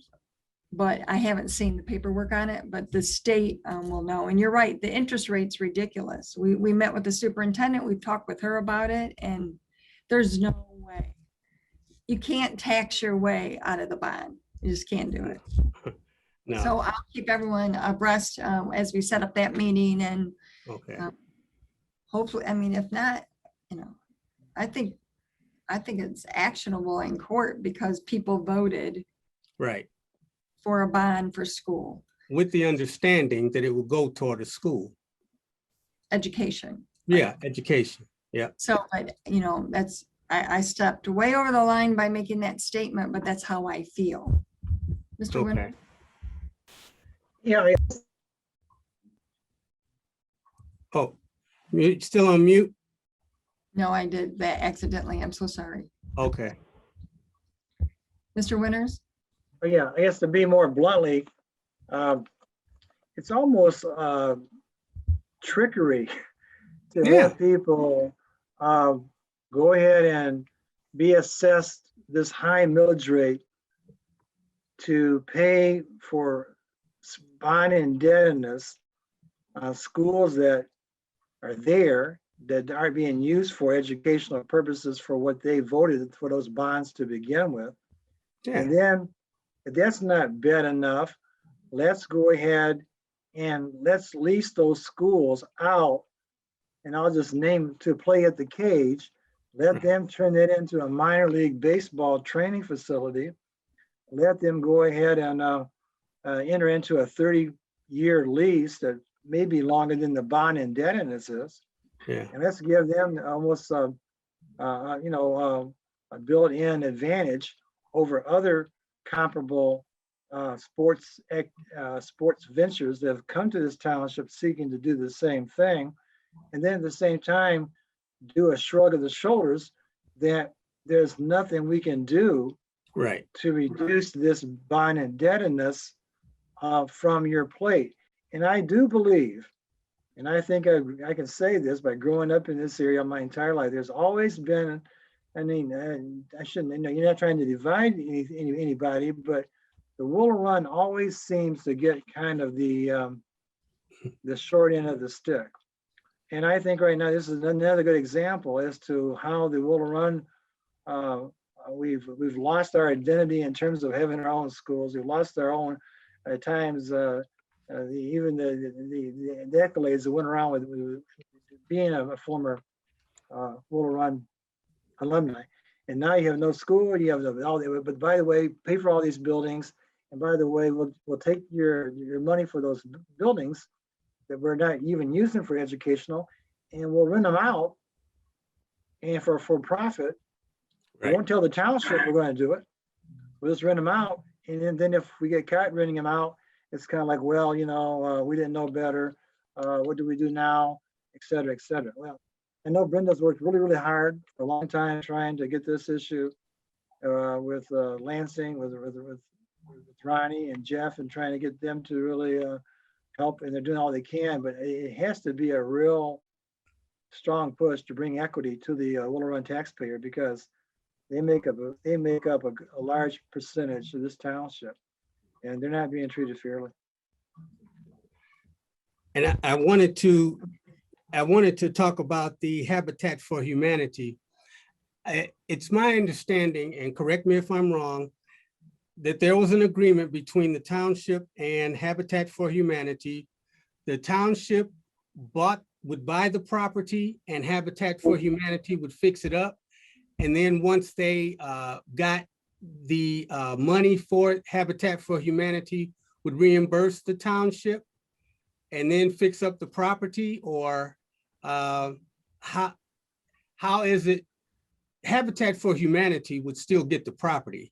but I haven't seen the paperwork on it, but the state will know. And you're right, the interest rate's ridiculous. We met with the superintendent, we talked with her about it, and there's no way. You can't tax your way out of the bond. You just can't do it. No, So I'll keep everyone abreast as we set up that meeting, and okay, hopefully, I mean, if not, you know, I think it's actionable in court because people voted right. for a bond for school With the understanding that it will go toward a school. education. Yeah, education. Yeah, So, but you know, that's, I stepped way over the line by making that statement, but that's how I feel. Mr. Okay. Winter? Yeah, Oh, still on mute? No, I did that accidentally. I'm so sorry. Okay. Mr. Winters? yeah, I guess to be more bluntly, it's almost trickery to Yeah. have people go ahead and be assessed this high millage rate to pay for bond indebtedness on schools that are there that aren't being used for educational purposes for what they voted for those bonds to begin with. Yeah. And then if that's not bad enough, let's go ahead and let's lease those schools out. And I'll just name to play at the cage. Let them turn that into a minor league baseball training facility. Let them go ahead and enter into a 30-year lease that may be longer than the bond indebtedness is. Yeah. And let's give them almost a built-in advantage over other comparable sports ventures that have come to this township seeking to do the same thing. And then at the same time, do a shrug of the shoulders that there's nothing we can do Right. to reduce this bond indebtedness from your plate. And I do believe, and I think I can say this by growing up in this area my entire life, there's always been, I mean, I shouldn't, you're not trying to divide anybody, but the Wool Run always seems to get kind of the short end of the stick. And I think right now, this is another good example as to how the Wool Run, we've lost our identity in terms of having our own schools. We've lost our own, at times, even the accolades that went around with being a former Wool Run alumni. And now you have no school, you have all, but by the way, pay for all these buildings. And by the way, we'll take your money for those buildings that we're not even using for educational, and we'll rent them out and for profit. We won't tell the township we're going to do it. We'll just rent them out. And then if we get caught renting them out, it's kind of like, well, we didn't know better. What do we do now? Et cetera, et cetera. Well, I know Brenda's worked really, really hard for a long time trying to get this issue with Lansing, with Ronnie and Jeff, and trying to get them to really help, and they're doing all they can, but it has to be a real strong push to bring equity to the Wool Run taxpayer, because they make up a large percentage of this township, and they're not being treated fairly. And I wanted to talk about the Habitat for Humanity. It's my understanding, and correct me if I'm wrong, that there was an agreement between the township and Habitat for Humanity. The township would buy the property and Habitat for Humanity would fix it up. And then once they got the money for it, Habitat for Humanity would reimburse the township and then fix up the property, or how is it? Habitat for Humanity would still get the property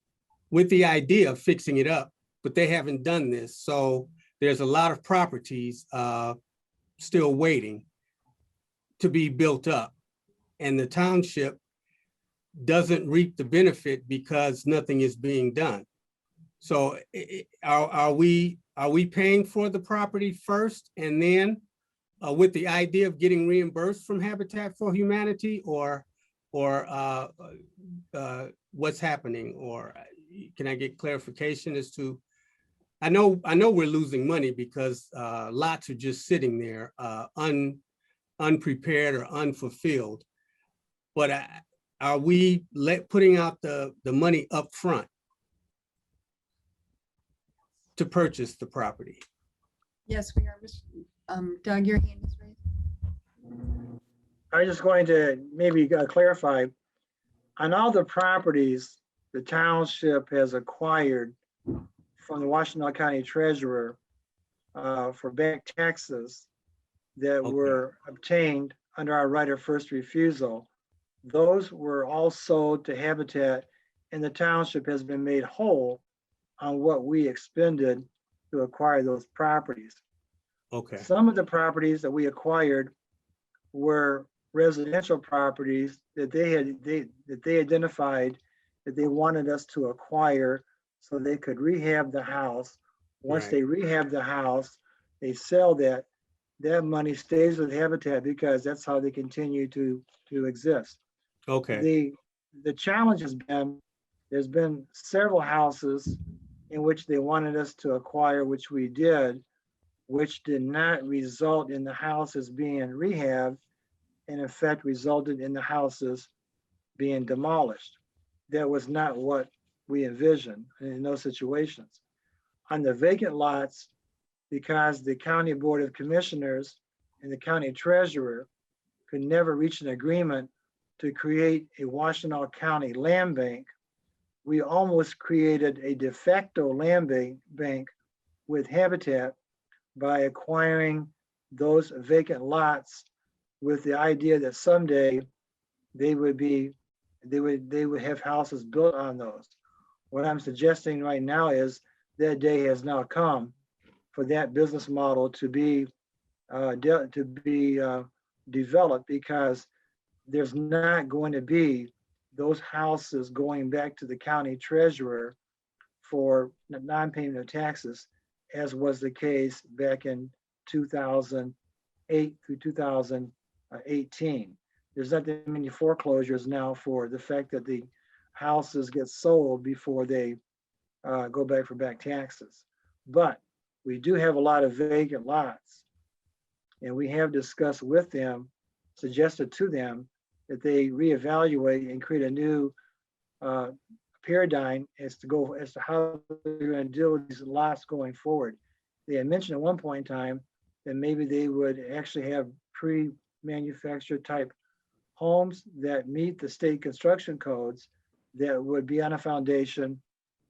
with the idea of fixing it up, but they haven't done this. So there's a lot of properties still waiting to be built up, and the township doesn't reap the benefit because nothing is being done. So are we paying for the property first and then with the idea of getting reimbursed from Habitat for Humanity, or what's happening? Or can I get clarification as to, I know we're losing money because lots are just sitting there unprepared or unfulfilled, but are we putting out the money up front to purchase the property? Yes, we are. Doug, your hand is raised. I'm just going to maybe clarify, on all the properties the township has acquired from the Washington County Treasurer for back taxes that were obtained under our right of first refusal, those were all sold to Habitat, and the township has been made whole on what we expended to acquire those properties. Okay, Some of the properties that we acquired were residential properties that they identified that they wanted us to acquire so they could rehab the house. Once Right. they rehab the house, they sell that. That money stays with Habitat because that's how they continue to exist. okay, The challenge has been, there's been several houses in which they wanted us to acquire, which we did, which did not result in the houses being rehabbed, and in fact resulted in the houses being demolished. That was not what we envisioned in those situations. On the vacant lots, because the County Board of Commissioners and the County Treasurer could never reach an agreement to create a Washtenaw County land bank, we almost created a de facto land bank with Habitat by acquiring those vacant lots with the idea that someday they would have houses built on those. What I'm suggesting right now is that day has now come for that business model to be developed, because there's not going to be those houses going back to the county treasurer for non-payment of taxes, as was the case back in 2008 through 2018. There's not that many foreclosures now for the fact that the houses get sold before they go back for back taxes. But we do have a lot of vacant lots. And we have discussed with them, suggested to them that they reevaluate and create a new paradigm as to how they're going to deal with these lots going forward. They had mentioned at one point in time that maybe they would actually have pre-manufactured type homes that meet the state construction codes that would be on a foundation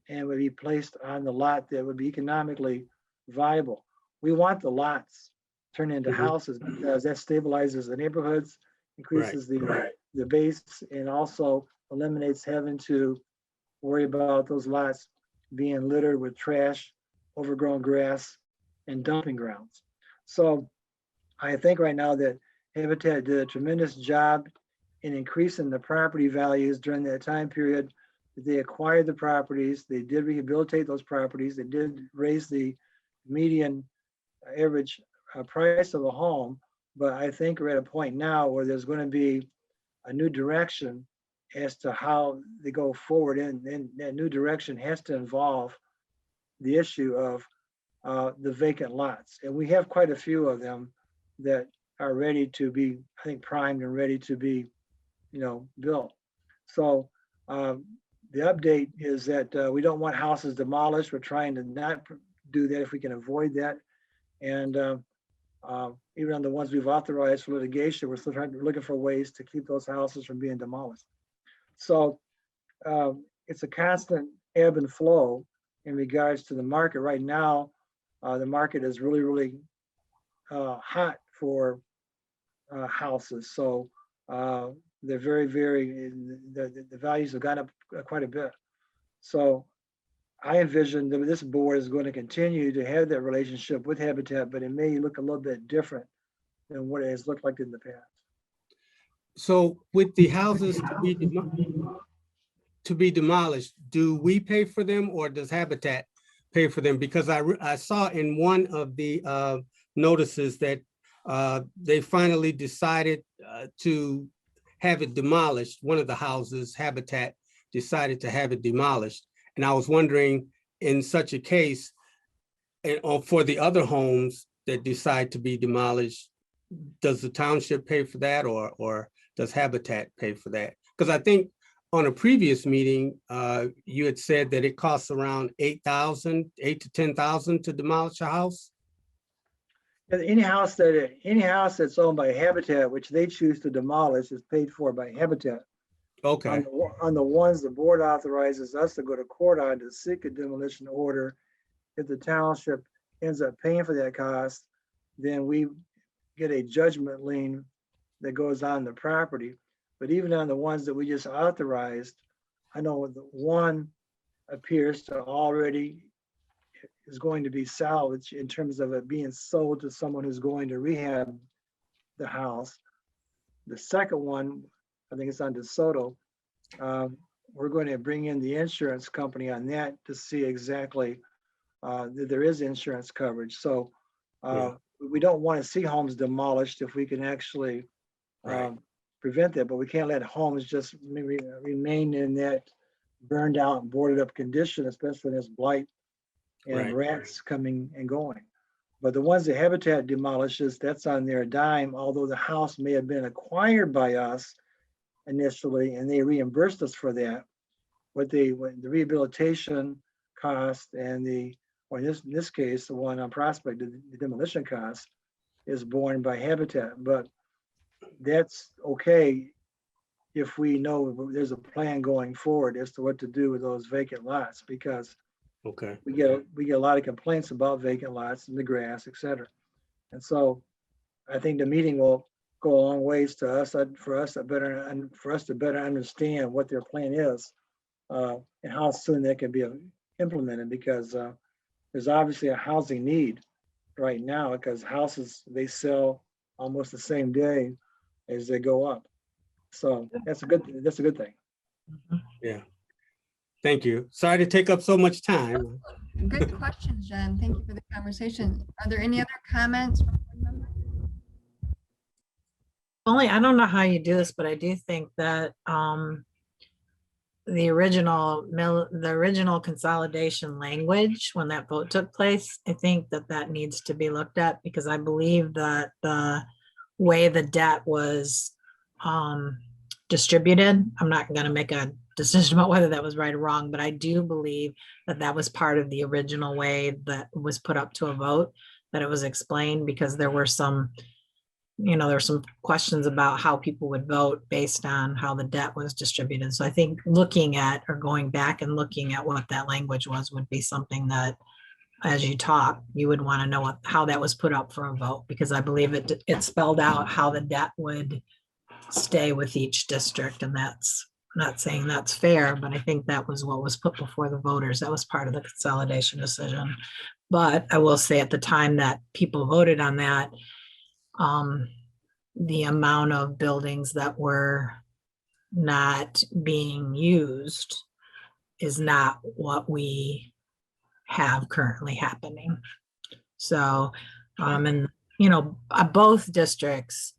and would be placed on the lot that would be economically viable. We want the lots turned into houses because that stabilizes the neighborhoods, increases the base, and also eliminates having to worry about those lots being littered with trash, overgrown grass, and dumping grounds. So I think right now that Habitat did a tremendous job in increasing the property values during that time period. They acquired the properties, they did rehabilitate those properties, they did raise the median average price of a home. But I think we're at a point now where there's going to be a new direction as to how they go forward. And that new direction has to involve the issue of the vacant lots. And we have quite a few of them that are ready to be, I think, primed and ready to be, built. So the update is that we don't want houses demolished. We're trying to not do that if we can avoid that. And even on the ones we've authorized for litigation, we're still looking for ways to keep those houses from being demolished. So it's a constant ebb and flow in regards to the market. Right now, the market is really, really hot for houses. So they're very, very, the values have gone up quite a bit. So I envision that this board is going to continue to have that relationship with Habitat, but it may look a little bit different than what it has looked like in the past. so with the houses to be demolished, do we pay for them or does Habitat pay for them? Because I saw in one of the notices that they finally decided to have it demolished. One of the houses, Habitat decided to have it demolished. And I was wondering, in such a case, or for the other homes that decide to be demolished, does the township pay for that or does Habitat pay for that? Because I think on a previous meeting, you had said that it costs around $8,000 to $10,000 to demolish a house. Any house that's owned by Habitat, which they choose to demolish, is paid for by Habitat. Okay, On the ones the board authorizes us to go to court on to seek a demolition order, if the township ends up paying for that cost, then we get a judgment lien that goes on the property. But even on the ones that we just authorized, I know the one appears to already is going to be salvaged in terms of it being sold to someone who's going to rehab the house. The second one, I think it's on DeSoto. We're going to bring in the insurance company on that to see exactly that there is insurance coverage. So we don't want to see homes demolished if we can actually prevent that, but we can't let homes just remain in that burned out and boarded up condition, especially when there's blight and rats coming and going. But the ones that Habitat demolishes, that's on their dime, although the house may have been acquired by us initially and they reimbursed us for that. What the rehabilitation cost and or in this case, the one on Prospect, the demolition cost is borne by Habitat. But that's okay if we know there's a plan going forward as to what to do with those vacant lots, because we get a lot of complaints about vacant lots and the grass, et cetera. And so I think the meeting will go a long ways to us, for us to better understand what their plan is and how soon that can be implemented, because there's obviously a housing need right now, because houses, they sell almost the same day as they go up. So that's a good thing. Yeah. Thank you. Sorry to take up so much time. Good questions, John. Thank you for the conversation. Are there any other comments from board members? Only, I don't know how you do this, but I do think that the original consolidation language, when that vote took place, I think that needs to be looked at, because I believe that the way the debt was distributed, I'm not going to make a decision about whether that was right or wrong, but I do believe that was part of the original way that was put up to a vote, that it was explained, because there were some questions about how people would vote based on how the debt was distributed. So I think looking at, or going back and looking at what that language was, would be something that, as you talk, you would want to know how that was put up for a vote, because I believe it spelled out how the debt would stay with each district. And that's not saying that's fair, but I think that was what was put before the voters. That was part of the consolidation decision. But I will say, at the time that people voted on that, the amount of buildings that were not being used is not what we have currently happening. So, and both districts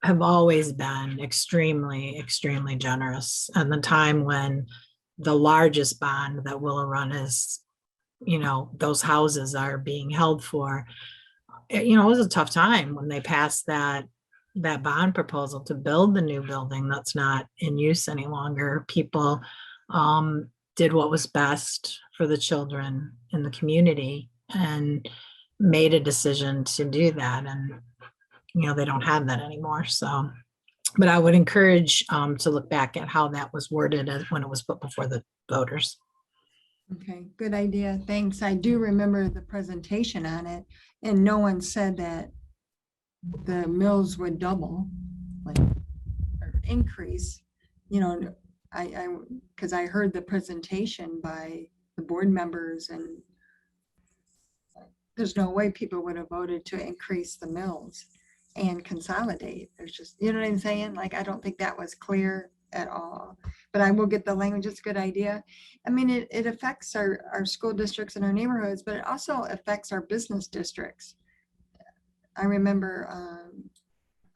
have always been extremely, extremely generous. And the time when the largest bond that Willow Run is, those houses are being held for, it was a tough time when they passed that bond proposal to build the new building that's not in use any longer. People did what was best for the children in the community and made a decision to do that. And, they don't have that anymore. So, but I would encourage to look back at how that was worded when it was put before the voters. Okay, good idea. Thanks. I do remember the presentation on it, and no one said that the mills would double, or increase. Because I heard the presentation by the board members, and there's no way people would have voted to increase the mills and consolidate. There's just, you know what I'm saying? I don't think that was clear at all, but I will get the language. It's a good idea. I mean, it affects our school districts and our neighborhoods, but it also affects our business districts. I remember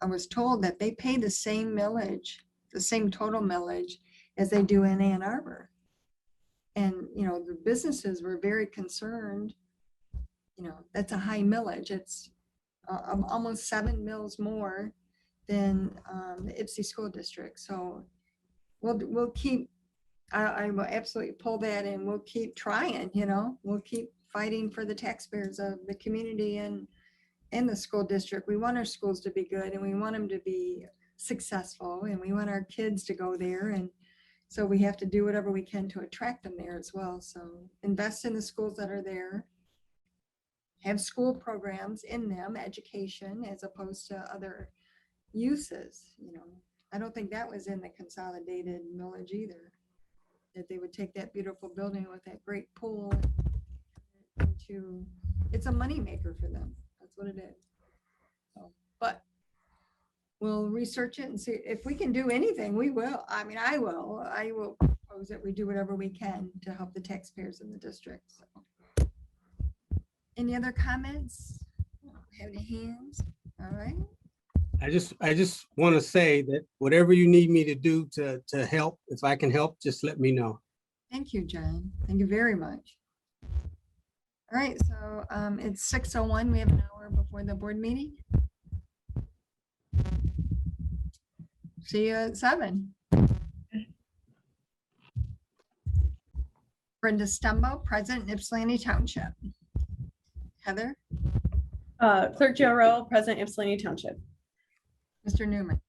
I was told that they pay the same millage, the same total millage as they do in Ann Arbor. And, the businesses were very concerned. That's a high millage. It's almost 7 mills more than the Ypsi school district. So we'll keep, I will absolutely pull that, and we'll keep trying, we'll keep fighting for the taxpayers of the community and the school district. We want our schools to be good, and we want them to be successful, and we want our kids to go there. And so we have to do whatever we can to attract them there as well. So invest in the schools that are there, have school programs in them, education, as opposed to other uses. I don't think that was in the consolidated millage either. that they would take that beautiful building with that great pool into, it's a moneymaker for them. That's what it is. So, but we'll research it and see if we can do anything, we will. I mean, I will propose that we do whatever we can to help the taxpayers in the district. So. Any other comments? Have any hands? All right. I just want to say that whatever you need me to do to help, if I can help, just let me know. Thank you, John. Thank you very much. All right, so it's 6:01. We have an hour before the board meeting. See you at 7. Brenda Stumbo, President, Ypsilanti Township. Heather, Clerk Joe Rowe, President, Ypsilanti Township. Mr. Newman.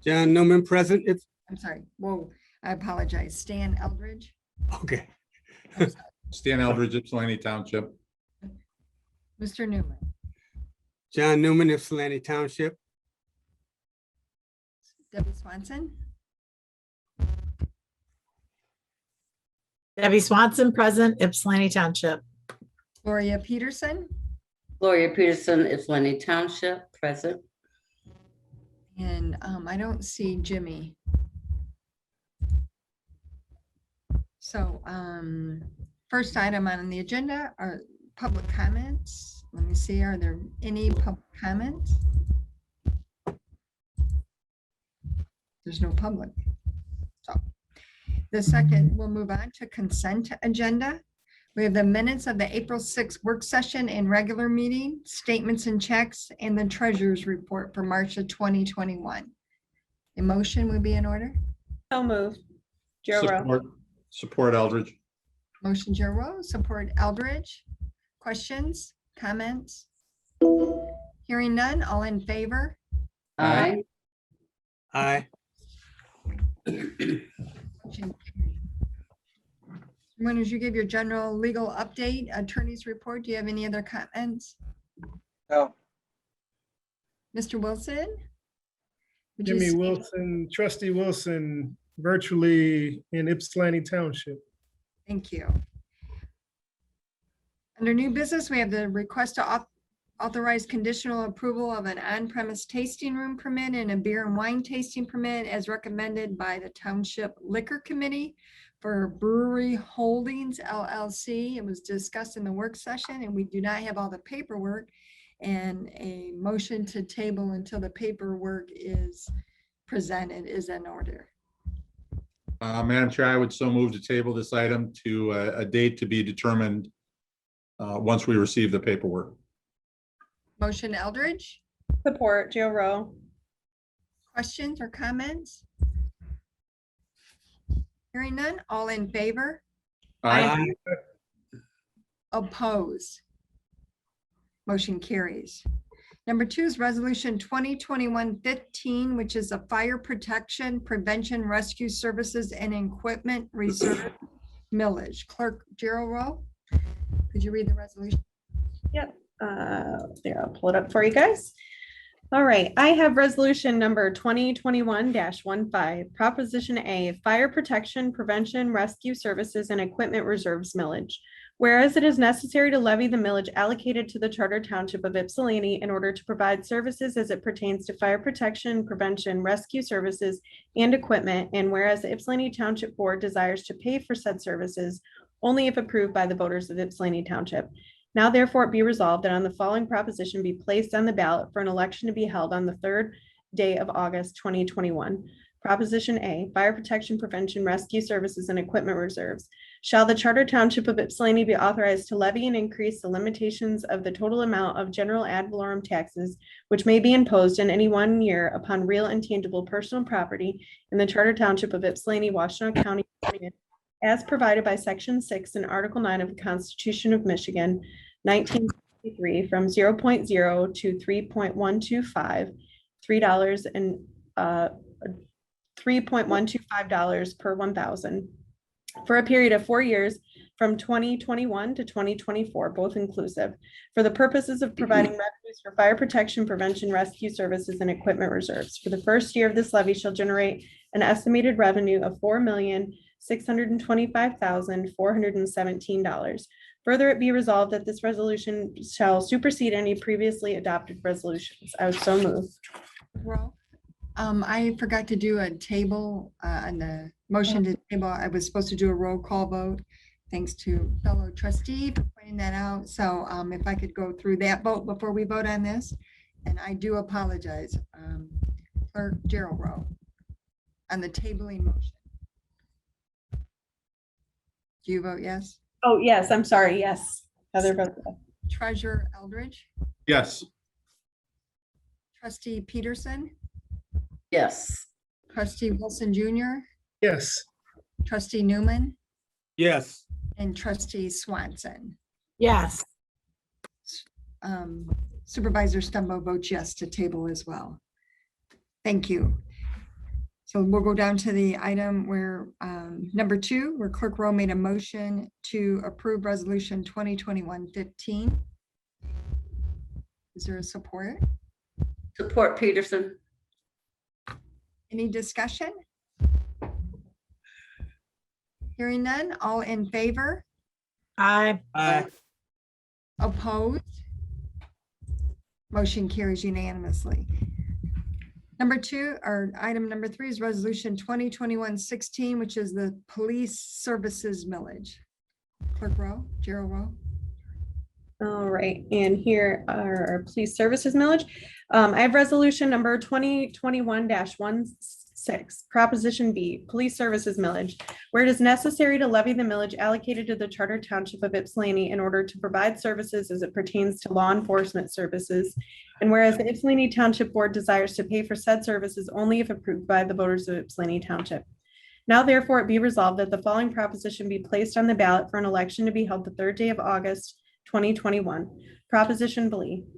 John Newman, present. It's I'm sorry. Whoa, I apologize. Stan Eldridge. okay. I'm sorry. Stan Eldridge, Ypsilanti Township. Mr. Newman. John Newman, Ypsilanti Township. Debbie Swanson. Debbie Swanson, present, Ypsilanti Township. Gloria Peterson. Gloria Peterson, Ypsilanti Township, present. And I don't see Jimmy. So first item on the agenda are public comments. Let me see, are there any public comments? There's no public. So the second, we'll move on to consent agenda. We have the minutes of the April 6th work session and regular meeting, statements and checks, and the treasurer's report for March of 2021. A motion would be in order. So moved. Joe Rowe. Support Eldridge. Motion Joe Rowe, support Eldridge. Questions, comments? Hearing none, all in favor? Aye. Aye. Motion carried. When as you give your general legal update, attorney's report, do you have any other comments? No. Mr. Wilson? Would you Jimmy say- Wilson, Trustee Wilson, virtually in Ypsilanti Township. Thank you. Under new business, we have the request to authorize conditional approval of an on-premise tasting room permit and a beer and wine tasting permit as recommended by the Township Liquor Committee for Brewery Holdings LLC. It was discussed in the work session and we do not have all the paperwork, and a motion to table until the paperwork is presented is in order. Madam Chair, I would so move to table this item to a date to be determined once we receive the paperwork. Motion Eldridge, Support Joe Rowe. questions or comments? Hearing none, all in favor? Aye. Oppose. Motion carries. Number 2 is resolution 2021-15, which is a fire protection, prevention, rescue services and equipment reserve millage. Clerk Gerald Rowe, could you read the resolution? Yep. There, I'll pull it up for you guys. All right, I have resolution number 2021-15, Proposition A, Fire Protection, Prevention, Rescue Services and Equipment Reserves Millage. Whereas it is necessary to levy the millage allocated to the Charter Township of Ypsilanti in order to provide services as it pertains to fire protection, prevention, rescue services, and equipment, and whereas the Ypsilanti Township Board desires to pay for said services only if approved by the voters of Ypsilanti Township. Now therefore it be resolved that on the following proposition be placed on the ballot for an election to be held on the 3rd day of August 2021. Proposition A, Fire Protection, Prevention, Rescue Services and Equipment Reserves. Shall the Charter Township of Ypsilanti be authorized to levy and increase the limitations of the total amount of general ad valorem taxes which may be imposed in any 1 year upon real and tangible personal property in the Charter Township of Ypsilanti, Washtenaw County, as provided by Section 6 and Article 9 of the Constitution of Michigan, 1963, from 0.0 to 3.125, $3 and $3.125 per 1,000 for a period of 4 years from 2021 to 2024, both inclusive, for the purposes of providing revenues for fire protection, prevention, rescue services, and equipment reserves. For the first year of this levy shall generate an estimated revenue of $625,417. Further, it be resolved that this resolution shall supersede any previously adopted resolutions. I would so move. Roll. I forgot to do a table, on the motion to table. I was supposed to do a roll call vote. Thanks to fellow trustee for pointing that out. So, if I could go through that vote before we vote on this, and I do apologize. Clerk Gerald Rowe on the tabling motion. Do you vote yes? Oh, yes, I'm sorry. Yes. Heather votes yes. Treasurer Eldridge, Yes. trustee Peterson, Yes. trustee Wilson Jr., Yes. trustee Newman, Yes. and trustee Swanson. Yes. Supervisor Stumbo votes yes to table as well. Thank you. So we'll go down to the item where, number 2, where Clerk Rowe made a motion to approve resolution 2021-15. Is there a support? Support Peterson. Any discussion? Hearing none, all in favor? Aye. Opposed? Motion carries unanimously. Number 2, or item number 3 is resolution 2021-16, which is the police services millage. Clerk Rowe, Gerald Rowe. All right, and here are our police services millage. I have resolution number 2021-16, Proposition B, Police Services Millage, where it is necessary to levy the millage allocated to the Charter Township of Ypsilanti in order to provide services as it pertains to law enforcement services. And whereas the Ypsilanti Township Board desires to pay for said services only if approved by the voters of Ypsilanti Township. Now therefore it be resolved that the following proposition be placed on the ballot for an election to be held the 3rd day of August, 2021. Proposition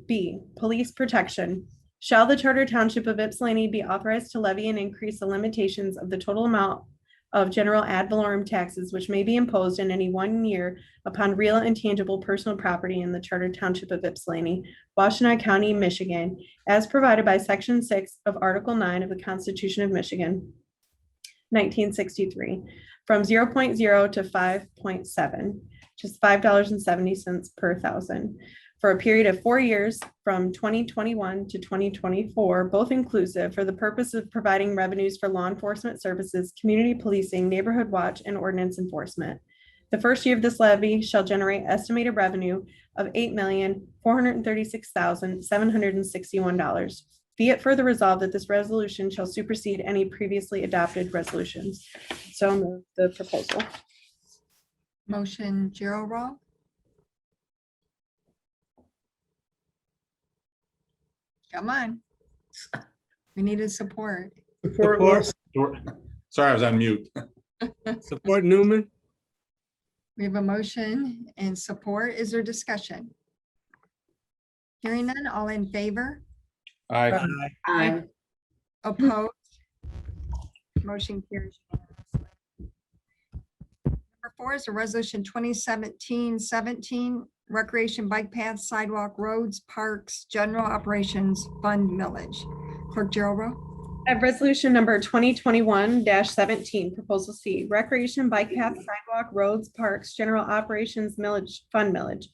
B, Police Protection. Shall the Charter Township of Ypsilanti be authorized to levy and increase the limitations of the total amount of general ad valorem taxes which may be imposed in any 1 year upon real and tangible personal property in the Charter Township of Ypsilanti, Washtenaw County, Michigan, as provided by Section 6 of Article 9 of the Constitution of Michigan, 1963, from 0.0 to 5.7, just $5.70 per thousand, for a period of 4 years from 2021 to 2024, both inclusive, for the purpose of providing revenues for law enforcement services, community policing, neighborhood watch, and ordinance enforcement. The first year of this levy shall generate estimated revenue of $8,436,761. Be it further resolved that this resolution shall supersede any previously adopted resolutions. So move the proposal. Motion, Gerald Rowe. Come on. We needed support. Support Support. Wilson. Sorry, I was on mute. Support Newman. We have a motion and support. Is there discussion? Hearing none, all in favor? Aye. Aye. Opposed? Motion carries unanimously. Number 4 is a resolution 2017-17, Recreation Bike Paths, Sidewalk, Roads, Parks, General Operations Fund Millage. Clerk Gerald Rowe. I have resolution number 2021-17, Proposal C, Recreation Bike Path, Sidewalk, Roads, Parks, General Operations Millage, Fund Millage.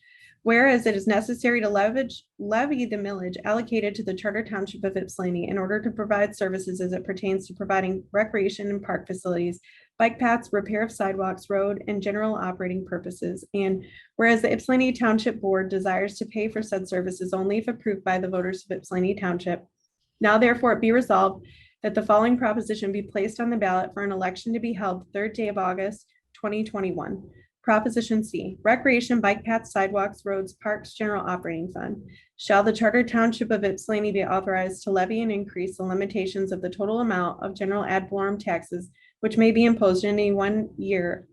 Whereas it is necessary to levy the millage allocated to the Charter Township of Ypsilanti in order to provide services as it pertains to providing recreation and park facilities, bike paths, repair of sidewalks, road, and general operating purposes. And whereas the Ypsilanti Township Board desires to pay for said services only if approved by the voters of Ypsilanti Township. Now therefore it be resolved that the following proposition be placed on the ballot for an election to be held the 3rd day of August, 2021. Proposition C, Recreation Bike Paths, Sidewalks, Roads, Parks, General Operating Fund. Shall the Charter Township of Ypsilanti be authorized to levy and increase the limitations of the total amount of general ad valorem taxes which may be imposed in any 1 year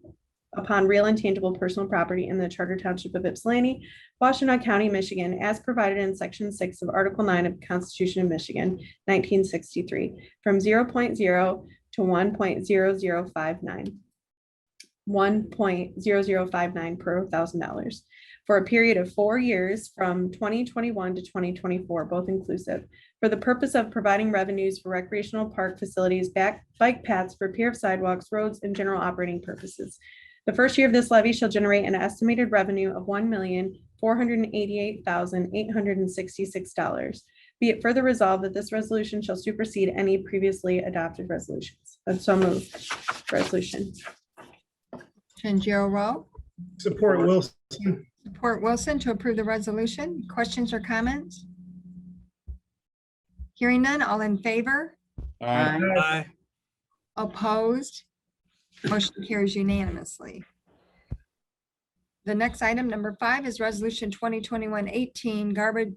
upon real and tangible personal property in the Charter Township of Ypsilanti, Washtenaw County, Michigan, as provided in Section 6 of Article 9 of the Constitution of Michigan, 1963, from 0.0 to 1.0059. 1.0059 per $1,000 for a period of 4 years from 2021 to 2024, both inclusive, for the purpose of providing revenues for recreational park facilities, bike paths, repair of sidewalks, roads, and general operating purposes. The first year of this levy shall generate an estimated revenue of $1,488,866. Be it further resolved that this resolution shall supersede any previously adopted resolutions. And so moved. Resolution. Shinjiro Rowe, Support Wilson. support Wilson to approve the resolution. Questions or comments? Hearing none, all in favor? Aye. Aye. Opposed? Motion carries unanimously. The next item, number 5, is Resolution 2021-18, garbage,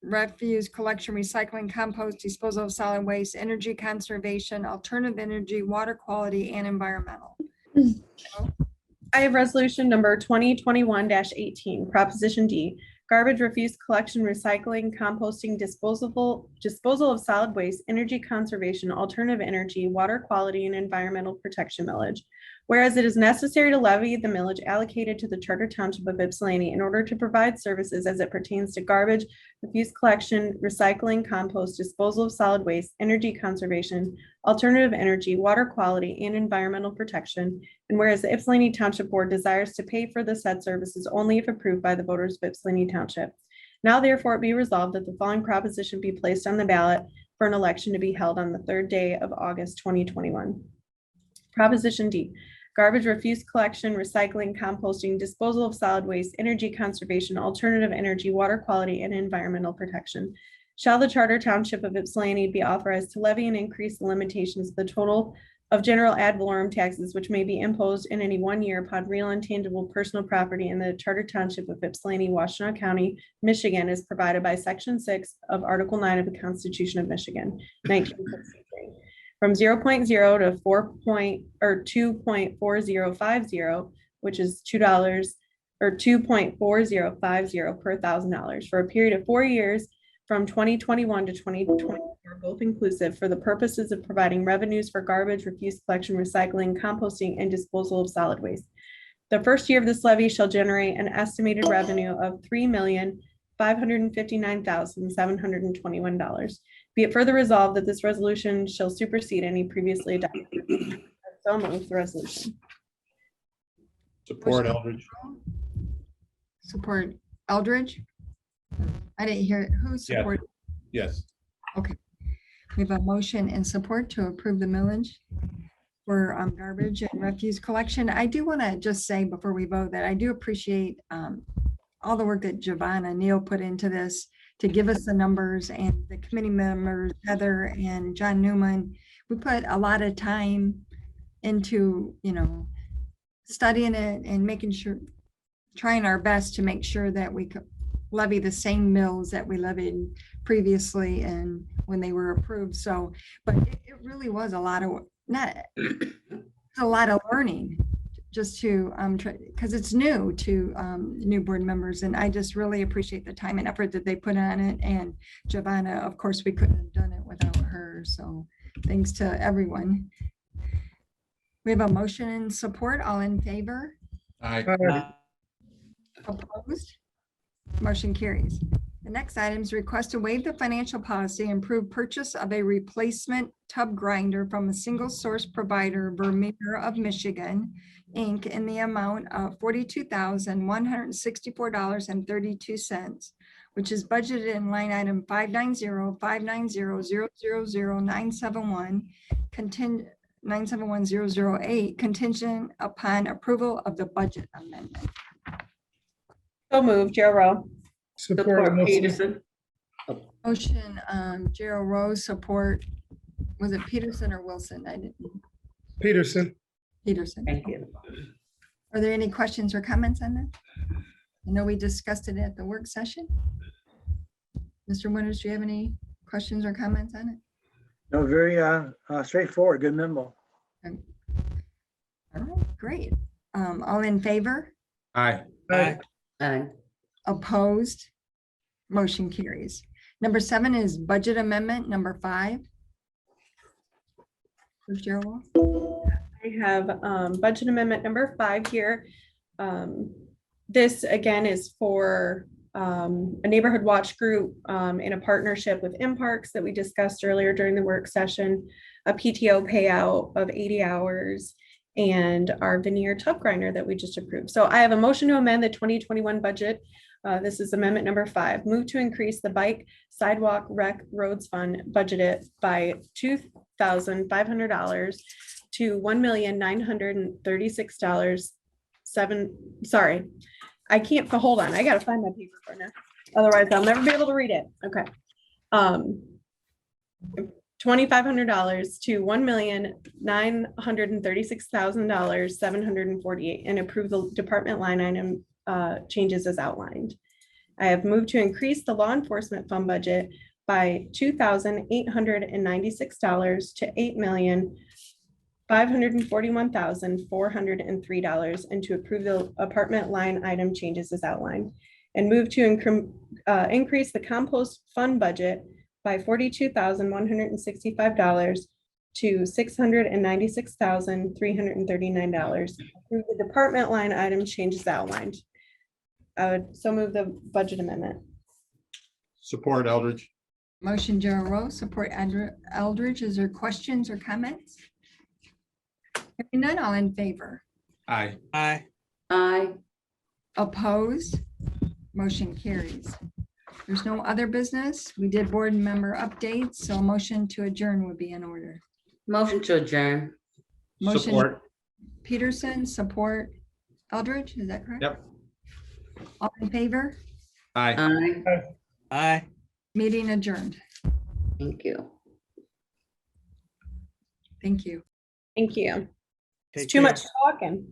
refuse collection, recycling, compost, disposal of solid waste, energy conservation, alternative energy, water quality, and environmental. I have resolution number 2021-18, Proposition D, garbage, refuse collection, recycling, composting, disposal of solid waste, energy conservation, alternative energy, water quality, and environmental protection millage. Whereas it is necessary to levy the millage allocated to the Charter Township of Ypsilanti in order to provide services as it pertains to garbage, refuse collection, recycling, compost, disposal of solid waste, energy conservation, alternative energy, water quality, and environmental protection. And whereas the Ypsilanti Township Board desires to pay for the said services only if approved by the voters of Ypsilanti Township. Now therefore it be resolved that the following proposition be placed on the ballot for an election to be held on the 3rd day of August 2021. Proposition D, garbage, refuse collection, recycling, composting, disposal of solid waste, energy conservation, alternative energy, water quality, and environmental protection. Shall the Charter Township of Ypsilanti be authorized to levy and increase the limitations of the total of general ad valorem taxes which may be imposed in any 1 year upon real and tangible personal property in the Charter Township of Ypsilanti, Washtenaw County, Michigan, as provided by Section 6 of Article 9 of the Constitution of Michigan, 1963. From 0.0 to 2.4050, which is $2 or 2.4050 per $1,000 for a period of 4 years from 2021 to 2024, both inclusive, for the purposes of providing revenues for garbage, refuse collection, recycling, composting, and disposal of solid waste. The first year of this levy shall generate an estimated revenue of $3,559,721. Be it further resolved that this resolution shall supersede any previously adopted. So moved the resolution. Support Eldridge. Support Eldridge? I didn't hear it. Who supported? Yes. We have a motion and support to approve the millage for garbage and refuse collection. I do want to just say before we vote that I do appreciate all the work that Giovanna Neal put into this to give us the numbers, and the committee members, Heather and John Newman. We put a lot of time into, studying it and making sure, trying our best to make sure that we could levy the same mills that we levied previously and when they were approved. So, but it really was a lot of, a lot of learning just to, because it's new to new board members. And I just really appreciate the time and effort that they put on it. And Giovanna, of course, we couldn't have done it without her. So thanks to everyone. We have a motion and support. All in favor? Aye. Opposed? Motion carries. The next item is request to waive the financial policy and approve purchase of a replacement tub grinder from a single source provider, Vermeer of Michigan, Inc., in the amount of $42,164.32, which is budgeted in line item 590-590-000-971, 971-008, contingent upon approval of the budget amendment. So moved, Joe Rowe. Support Wilson. Peterson. Motion, Gerald Rose, support. Was it Peterson or Wilson? I didn't. Peterson. Peterson. Thank you. Are there any questions or comments on that? I know we discussed it at the work session. Mr. Winters, do you have any questions or comments on it? No, very straightforward, good memo. All right, great. All in favor? Aye. Aye. Aye. Opposed? Motion carries. Number 7 is budget amendment number 5. Who's Gerald? I have budget amendment number 5 here. This again is for a neighborhood watch group in a partnership with Imparks that we discussed earlier during the work session, a PTO payout of 80 hours, and our veneer tub grinder that we just approved. So I have a motion to amend the 2021 budget. This is amendment number 5. Move to increase the bike, sidewalk, rec, roads fund budgeted by $2,500 to $1,936,700. Sorry, I can't, hold on, I gotta find my paper for now. Otherwise I'll never be able to read it. Okay. $2,500 to $1,936,748 and approve the department line item changes as outlined. I have moved to increase the law enforcement fund budget by $2,896 to $8,541,403 and to approve the apartment line item changes as outlined. And move to increase the compost fund budget by $42,165 to $696,339. Approve the department line item changes outlined. I would so move the budget amendment. Support Eldridge. Motion General Rowe, support Eldridge. Is there questions or comments? Hearing none, all in favor? Aye. Aye. Aye. Opposed? Motion carries. There's no other business. We did board member updates, so a motion to adjourn would be in order. Motion to adjourn. Motion Support. Peterson, support Eldridge, is that correct? Yep. All in favor? Aye. Aye. Aye. Meeting adjourned. Thank you. Thank you. Thank you. Take It's too care. much talking.